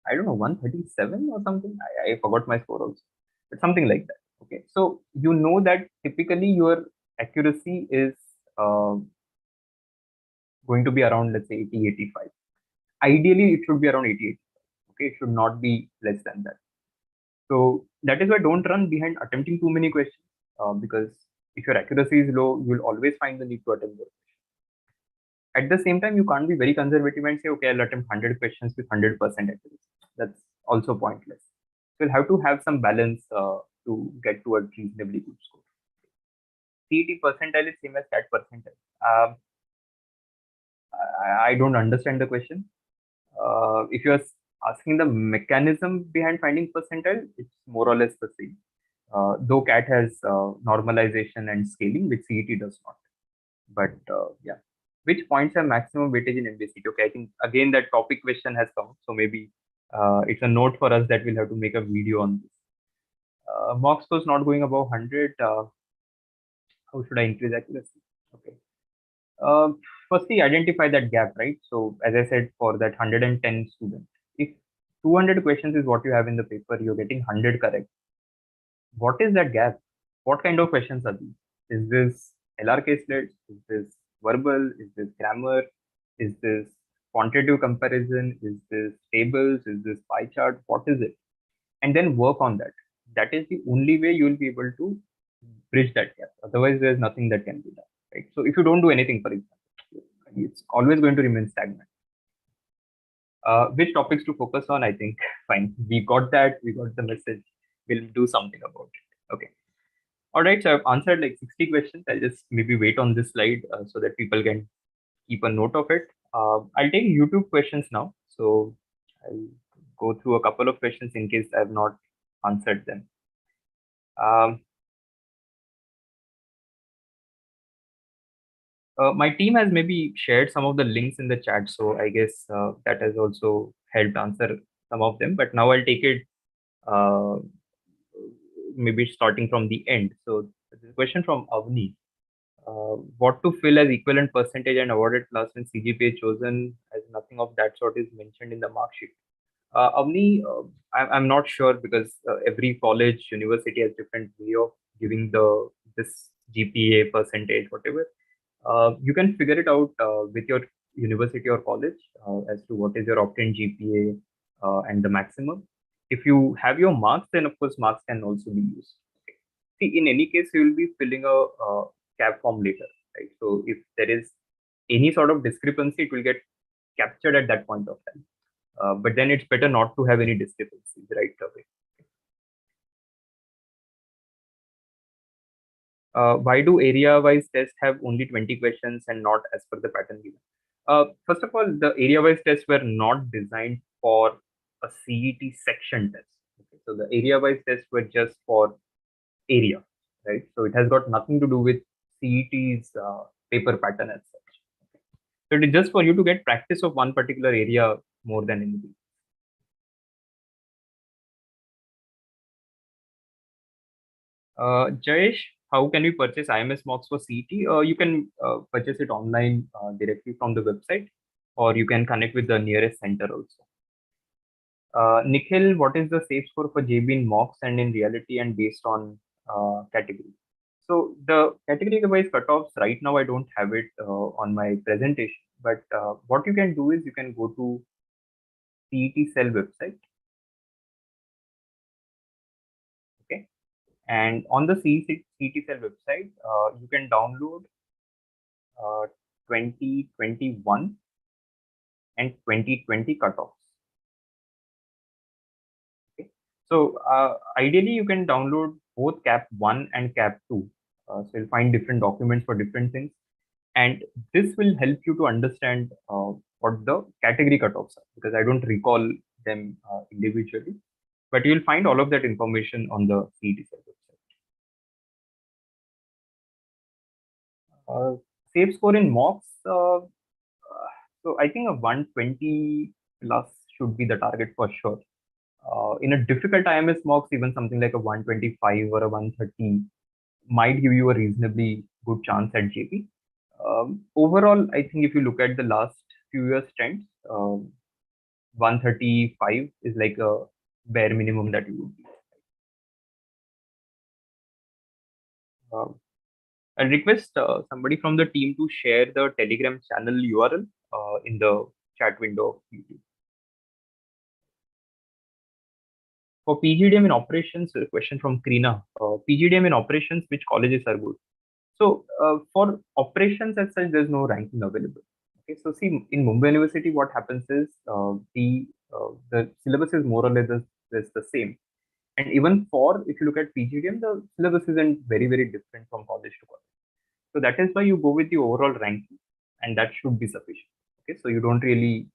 I don't know, 137 or something. I forgot my score also, but something like that. Okay. So you know that typically your accuracy is uh, going to be around, let's say, 80, 85. Ideally, it should be around 88. Okay. It should not be less than that. So that is why don't run behind attempting too many questions because if your accuracy is low, you'll always find the need to attempt more. At the same time, you can't be very conservative and say, okay, I'll attempt 100 questions with 100% accuracy. That's also pointless. So you'll have to have some balance to get to a reasonably good score. CET percentile is same as CAT percentile. I don't understand the question. If you're asking the mechanism behind finding percentile, it's more or less the same. Though CAT has normalization and scaling, which CET does not. But yeah, which points have maximum weightage in MBA CET? Okay, I think again that topic question has come, so maybe it's a note for us that we'll have to make a video on this. Mock scores not going above 100. How should I increase accuracy? Okay. Uh, Firstly, identify that gap, right? So as I said, for that 110 students, if 200 questions is what you have in the paper, you're getting 100 correct. What is that gap? What kind of questions are these? Is this LRK slits? Is this verbal? Is this grammar? Is this quantitative comparison? Is this tables? Is this pie chart? What is it? And then work on that. That is the only way you will be able to bridge that gap. Otherwise, there's nothing that can be done. Right. So if you don't do anything, for example, it's always going to remain stagnant. Which topics to focus on? I think fine. We got that. We got the message. We'll do something about it. Okay. All right. So I've answered like 60 questions. I'll just maybe wait on this slide so that people can keep a note of it. I'll take YouTube questions now. So I'll go through a couple of questions in case I have not answered them. Um, my team has maybe shared some of the links in the chat. So I guess that has also helped answer some of them. But now I'll take it uh, maybe starting from the end. So this question from Avni. What to fill as equivalent percentage and awarded class when CGPA chosen as nothing of that sort is mentioned in the mark sheet. Avni, I'm not sure because every college, university has different way of giving this GPA percentage, whatever. You can figure it out with your university or college as to what is your opt-in GPA and the maximum. If you have your marks, then of course marks can also be used. See, in any case, you will be filling a cap form later, right? So if there is any sort of discrepancy, it will get captured at that point of time. But then it's better not to have any discrepancies right away. Why do area-wise tests have only 20 questions and not as per the pattern given? First of all, the area-wise tests were not designed for a CET section test. Okay? So the area-wise tests were just for area, right? So it has got nothing to do with CET's paper pattern as such. So it is just for you to get practice of one particular area more than anything. Jayesh, how can we purchase IMS mocks for CET? You can purchase it online directly from the website, or you can connect with the nearest center also. Nikhil, what is the safe score for JB in mocks and in reality and based on category? So the category-wise cutoffs right now I don't have it on my presentation, but what you can do is you can go to CET Cell website, okay, and on the CET Cell website you can download 2021 and 2020 cutoffs. Okay, so ideally you can download both Cap 1 and Cap 2. So you'll find different documents for different things. And this will help you to understand what the category cutoffs are because I don't recall them individually. But you'll find all of that information on the CET website. Safe score in mocks. So I think a 120 plus should be the target for sure. In a difficult IMS mocks, even something like a 125 or a 130 might give you a reasonably good chance at JP. Overall, I think if you look at the last few years trends, 135 is like a bare minimum that you would be. I'll request somebody from the team to share the Telegram channel URL in the chat window of YouTube. For PGDM in operations, a question from Krina. PGDM in operations, which colleges are good? So for operations as such, there's no ranking available. Okay, so see, in Mumbai University, what happens is the syllabus is more or less the same. And even for, if you look at PGDM, the syllabus isn't very, very different from college to college. So that is why you go with the overall ranking, and that should be sufficient. Okay, so you don't really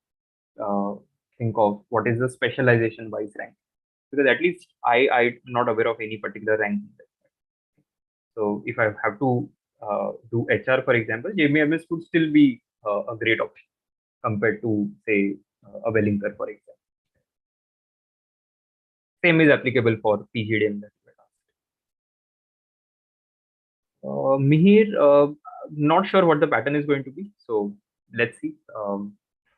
think of what is the specialization wise rank, because at least I'm not aware of any particular ranking. So if I have to do HR, for example, JBIMS would still be a great option compared to say a Wellington, for example. Same is applicable for PGDM. Mihir, not sure what the pattern is going to be. So let's see.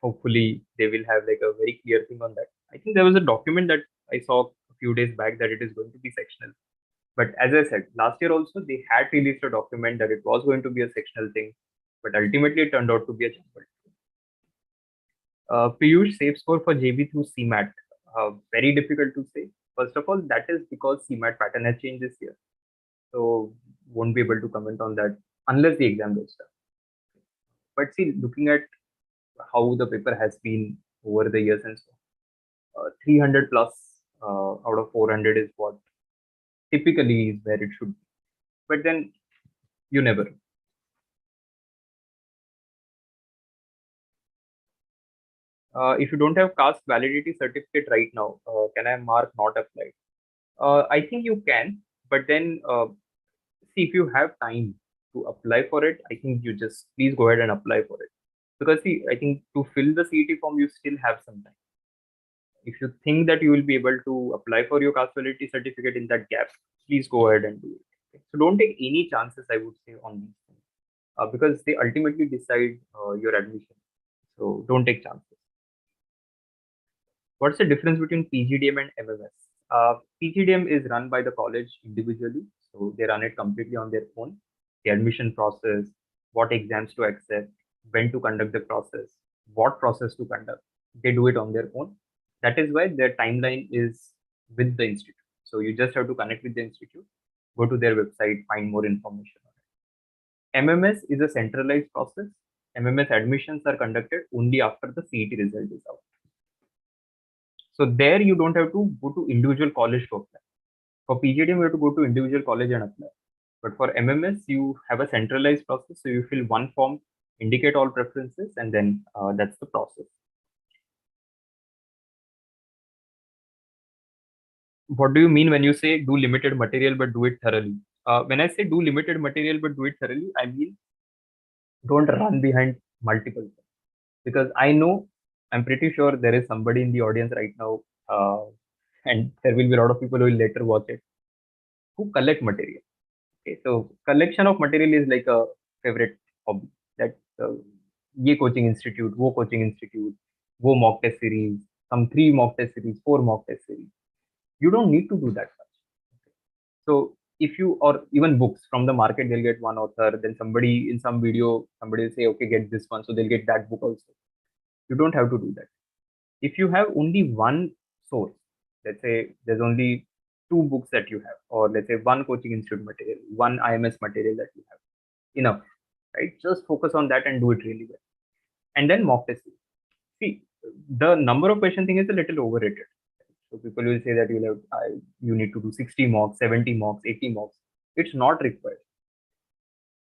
Hopefully they will have like a very clear thing on that. I think there was a document that I saw a few days back that it is going to be sectional. But as I said, last year also they had released a document that it was going to be a sectional thing, but ultimately it turned out to be a jumbled. Piyush, safe score for JB through CMAT. Very difficult to say. First of all, that is because CMAT pattern has changed this year. So won't be able to comment on that unless the exam goes down. But see, looking at how the paper has been over the years and so 300 plus out of 400 is what typically is where it should be. But then you never know. If you don't have caste validity certificate right now, can I mark not applied? I think you can, but then see, if you have time to apply for it, I think you just please go ahead and apply for it. Because see, I think to fill the CET form, you still have some time. If you think that you will be able to apply for your caste validity certificate in that gap, please go ahead and do it. Okay? So don't take any chances, I would say, on these things because they ultimately decide your admission. So don't take chances. What's the difference between PGDM and MMS? PGDM is run by the college individually, so they run it completely on their own. The admission process, what exams to accept, when to conduct the process, what process to conduct, they do it on their own. That is why their timeline is with the institute. So you just have to connect with the institute, go to their website, find more information on it. MMS is a centralized process. MMS admissions are conducted only after the CET result is out. So there you don't have to go to individual college to apply. For PGDM, you have to go to individual college and apply. But for MMS, you have a centralized process. So you fill one form, indicate all preferences, and then that's the process. What do you mean when you say do limited material but do it thoroughly? When I say do limited material but do it thoroughly, I mean don't run behind multiple things. Because I know, I'm pretty sure there is somebody in the audience right now, and there will be a lot of people who will later watch it, who collect material. Okay, so collection of material is like a favorite hobby. That ये coaching institute, वो coaching institute, वो mock test series, some 3 mock test series, 4 mock test series. You don't need to do that much. Okay. So if you, or even books from the market, they'll get one author, then somebody in some video, somebody will say, okay, get this one, so they'll get that book also. You don't have to do that. If you have only one source, let's say there's only 2 books that you have, or let's say 1 coaching institute material, 1 IMS material that you have, enough, right? Just focus on that and do it really well. And then mock test. See, the number of question thing is a little overrated. So people will say that you need to do 60 mocks, 70 mocks, 80 mocks. It's not required.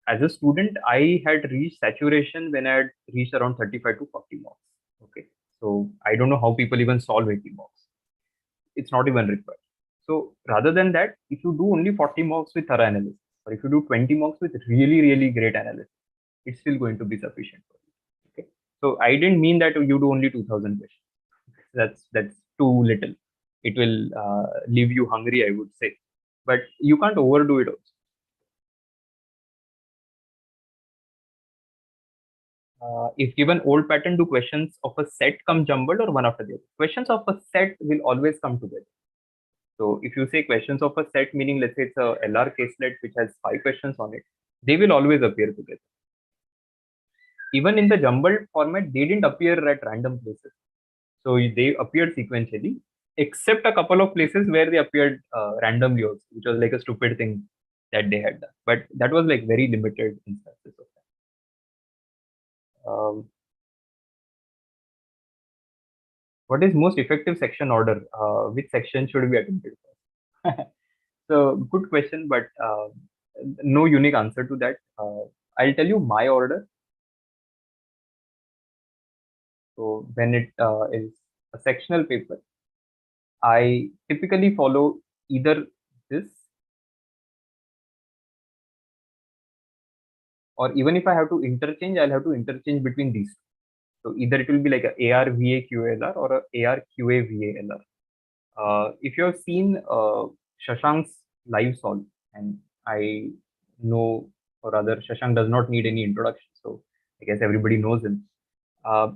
As a student, I had reached saturation when I had reached around 35 to 40 mocks. Okay. So I don't know how people even solve 80 mocks. It's not even required. So rather than that, if you do only 40 mocks with thorough analysis, or if you do 20 mocks with really, really great analysis, it's still going to be sufficient for you. Okay. So I didn't mean that you do only 2000 questions. That's too little. It will leave you hungry, I would say, but you can't overdo it also. If given old pattern, do questions of a set come jumbled or one after the other? Questions of a set will always come together. So if you say questions of a set, meaning let's say it's a LR caselet which has 5 questions on it, they will always appear together. Even in the jumbled format, they didn't appear at random places. So they appeared sequentially, except a couple of places where they appeared randomly also, which was like a stupid thing that they had done. But that was like very limited instances of that. What is most effective section order? Which section should be attempted first? So good question, but no unique answer to that. I'll tell you my order. So when it is a sectional paper, I typically follow either this, or even if I have to interchange, I'll have to interchange between these. So either it will be like a AR VA QALR or a AR QA VALR. If you have seen Shashank's live solve, and I know, or rather, Shashank does not need any introduction, so I guess everybody knows him.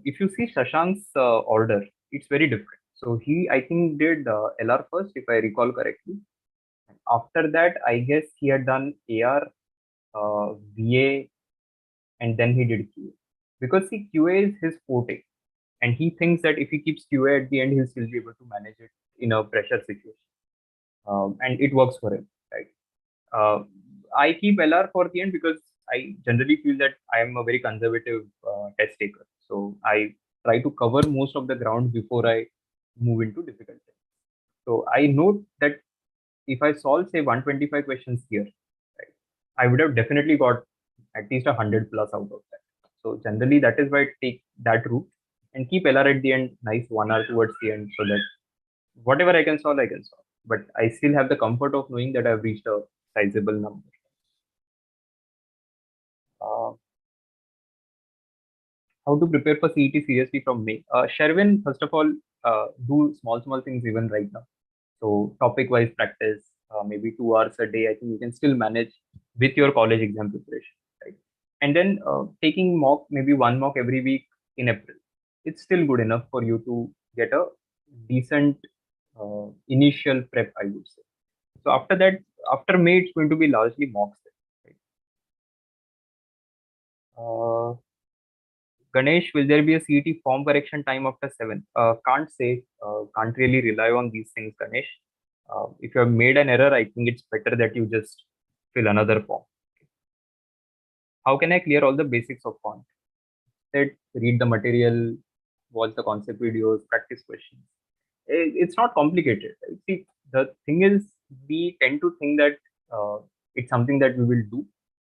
If you see Shashank's order, it's very different. So he, I think, did LR first, if I recall correctly. After that, I guess he had done AR, VA, and then he did QA. Because see, QA is his forte, and he thinks that if he keeps QA at the end, he'll still be able to manage it in a pressure situation, and it works for him, right? I keep LR for the end because I generally feel that I am a very conservative test taker. So I try to cover most of the ground before I move into difficult tests. So I note that if I solve say 125 questions here, right, I would have definitely got at least 100 plus out of that. So generally that is why I take that route and keep LR at the end, nice 1 hour towards the end, so that whatever I can solve, I can solve. But I still have the comfort of knowing that I've reached a sizable number. Uh, how to prepare for CET seriously from May? Sherwin, first of all, do small things even right now. So topic-wise practice, maybe 2 hours a day. I think you can still manage with your college exam preparation, right? And then taking mock, maybe one mock every week in April. It's still good enough for you to get a decent initial prep, I would say. So after that, after May, it's going to be largely mocks. Right? Ganesh, will there be a CET form correction time after 7? Can't say, can't really rely on these things, Ganesh. If you have made an error, I think it's better that you just fill another form. How can I clear all the basics of quant? Read the material, watch the concept videos, practice questions. It's not complicated. See, the thing is, we tend to think that it's something that we will do,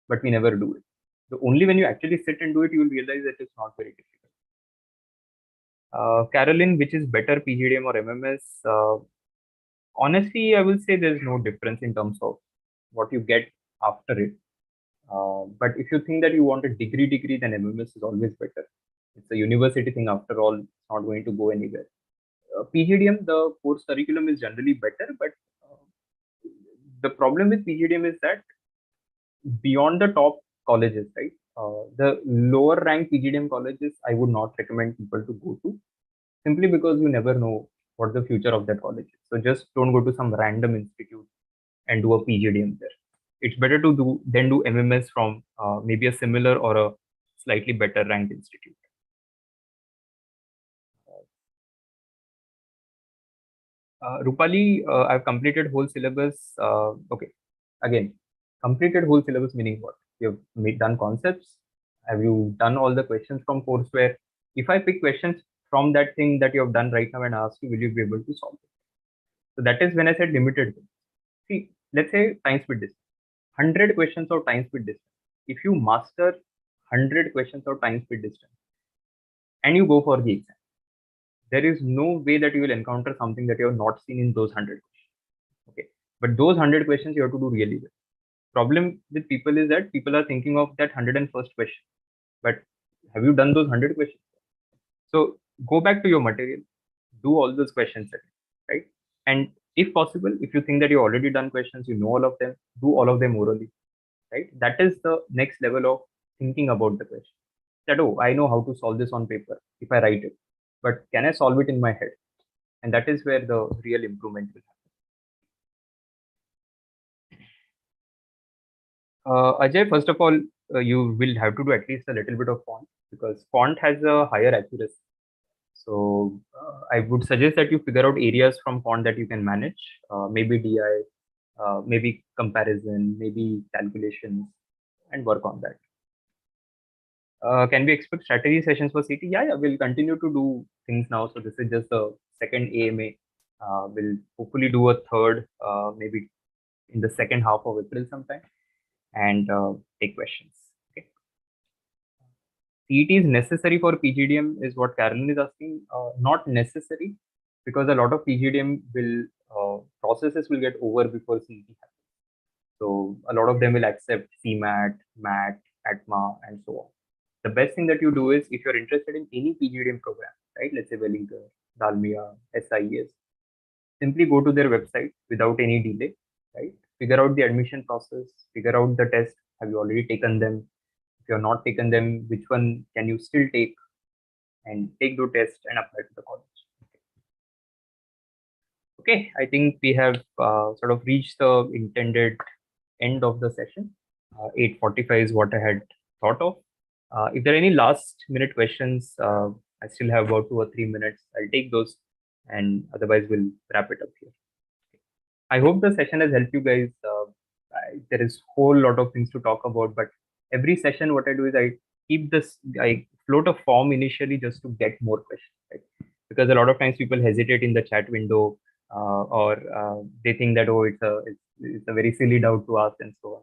but we never do it. So only when you actually sit and do it, you will realize that it's not very difficult. Caroline, which is better, PGDM or MMS? Honestly, I will say there's no difference in terms of what you get after it. But if you think that you want a degree, then MMS is always better. It's a university thing after all, it's not going to go anywhere. PGDM, the course curriculum is generally better, but the problem with PGDM is that beyond the top colleges, right? The lower ranked PGDM colleges, I would not recommend people to go to, simply because you never know what the future of that college is. So just don't go to some random institute and do a PGDM there. It's better to do than do MMS from maybe a similar or a slightly better ranked institute. Rupali, I've completed whole syllabus. Okay, again, completed whole syllabus meaning what? You've done concepts. Have you done all the questions from courseware? If I pick questions from that thing that you have done right now and ask you, will you be able to solve it? So that is when I said limited. See, let's say time speed distance. 100 questions of time speed distance. If you master 100 questions of time speed distance and you go for the exam, there is no way that you will encounter something that you have not seen in those 100 questions. Okay. But those 100 questions you have to do really well. Problem with people is that people are thinking of that 101st question. But have you done those 100 questions? So go back to your material, do all those questions, right? And if possible, if you think that you've already done questions, you know all of them, do all of them orally, right? That is the next level of thinking about the question. That, oh, I know how to solve this on paper if I write it, but can I solve it in my head? And that is where the real improvement will happen. Ajay, first of all, you will have to do at least a little bit of font because font has a higher accuracy. So I would suggest that you figure out areas from font that you can manage, maybe DI, maybe comparison, maybe calculations, and work on that. Can we expect strategy sessions for CT? Yeah, we'll continue to do things now. So this is just the second AMA. We'll hopefully do a third, maybe in the second half of April sometime, and take questions. Okay. CET is necessary for PGDM is what Carolyn is asking. Not necessary, because a lot of PGDM will processes will get over before CET happens. So a lot of them will accept CMAT, MAT, ATMA, and so on. The best thing that you do is if you're interested in any PGDM program, right? Let's say Wellinger, Dalmia, SIES, simply go to their website without any delay, right? Figure out the admission process, figure out the test. Have you already taken them? If you have not taken them, which one can you still take? And take the test and apply to the college. Okay, I think we have sort of reached the intended end of the session. 8:45 is what I had thought of. If there are any last minute questions, I still have about 2 or 3 minutes. I'll take those, and otherwise we'll wrap it up here. I hope the session has helped you guys. There is whole lot of things to talk about, but every session, what I do is I float a form initially just to get more questions, right? Because a lot of times people hesitate in the chat window, or they think that, oh, it's a very silly doubt to ask and so on.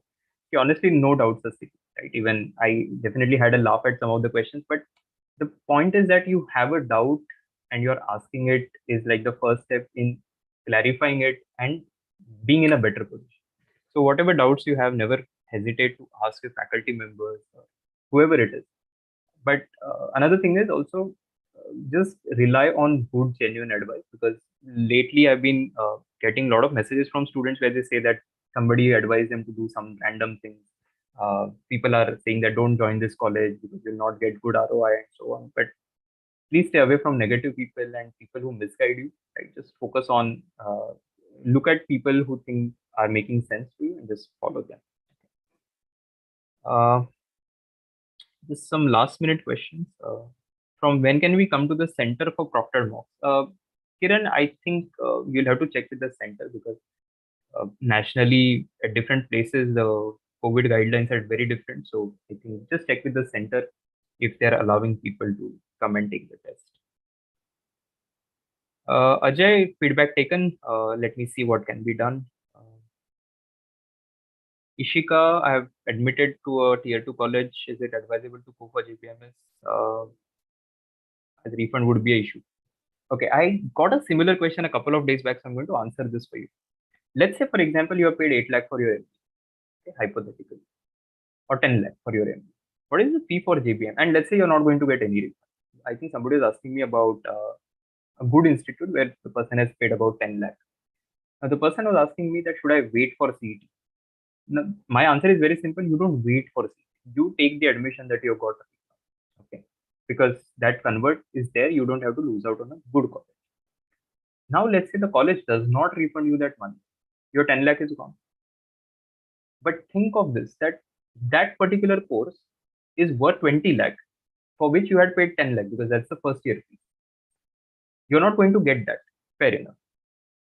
Okay, honestly, no doubts are silly, right? Even I definitely had a laugh at some of the questions, but the point is that you have a doubt and you're asking it is like the first step in clarifying it and being in a better position. So whatever doubts you have, never hesitate to ask your faculty members or whoever it is. But another thing is also just rely on good, genuine advice, because lately I've been getting a lot of messages from students where they say that somebody advised them to do some random things. People are saying that don't join this college because you'll not get good ROI and so on. But please stay away from negative people and people who misguide you. Right? Just focus on look at people who think are making sense to you and just follow them. Uh, just some last minute questions. From when can we come to the center for proctored mocks? Kiran, I think you'll have to check with the center because nationally at different places the COVID guidelines are very different. So I think just check with the center if they're allowing people to come and take the test. Ajay, feedback taken. Let me see what can be done. Ishika, I have admitted to a tier 2 college. Is it advisable to go for JBIMS? As refund would be an issue. Okay, I got a similar question a couple of days back, so I'm going to answer this for you. Let's say, for example, you have paid 8 lakh for your MBA, okay, hypothetically, or 10 lakh for your MBA. What is the fee for JBM? And let's say you're not going to get any refund. I think somebody is asking me about a good institute where the person has paid about 10 lakh. Now, the person was asking me that should I wait for CET? Now, my answer is very simple. You don't wait for CET. You take the admission that you got. Okay. Because that convert is there. You don't have to lose out on a good college. Now, let's say the college does not refund you that money. Your 10 lakh is gone. But think of this, that particular course is worth 20 lakh for which you had paid 10 lakh because that's the first year fee. You're not going to get that. Fair enough.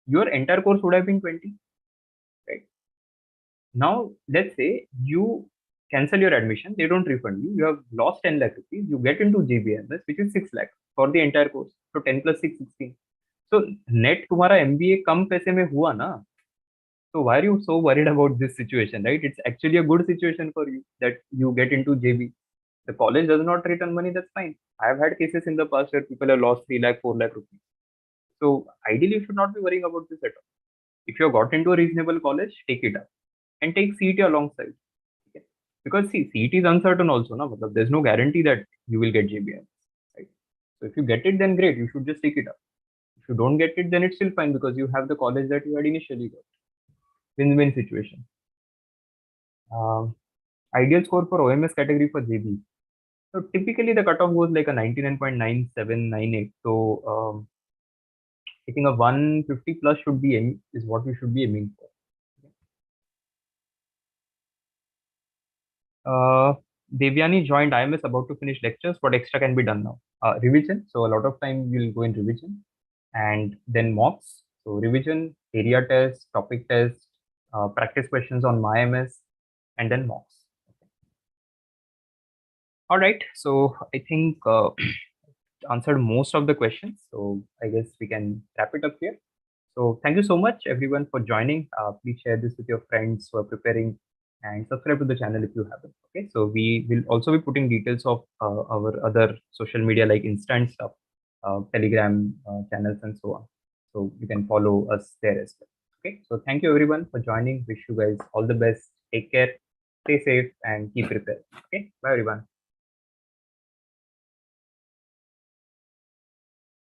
Your entire course would have been 20, right? Now, let's say you cancel your admission, they don't refund you. You have lost 10 lakh rupees. You get into JBIMS, which is 6 lakh for the entire course. So 10 plus 6, 16. So net तुम्हारा MBA कम पैसे में हुआ ना? So why are you so worried about this situation, right? It's actually a good situation for you that you get into JB. The college does not return money, that's fine. I have had cases in the past where people have lost 3 lakh, 4 lakh rupees. So ideally, you should not be worrying about this at all. If you have got into a reasonable college, take it up and take CET alongside. Okay? Because see, CET is uncertain also, no? There's no guarantee that you will get JBM, right? So if you get it, then great. You should just take it up. If you don't get it, then it's still fine because you have the college that you had initially got. Win-win situation. Ideal score for OMS category for JB. So typically the cutoff goes like a 99.9798. So I think a 150 plus should be is what we should be aiming for. Devyani joined IMS about to finish lectures. What extra can be done now? Revision. So a lot of time you'll go in revision and then mocks. So revision, area test, topic test, practice questions on my MS, and then mocks. All right. So I think answered most of the questions. So I guess we can wrap it up here. So thank you so much everyone for joining. Please share this with your friends who are preparing and subscribe to the channel if you haven't. Okay, so we will also be putting details of our other social media like Instant stuff, Telegram channels and so on. So you can follow us there as well. Okay, so thank you everyone for joining. Wish you guys all the best. Take care, stay safe and keep prepared. Okay, bye everyone.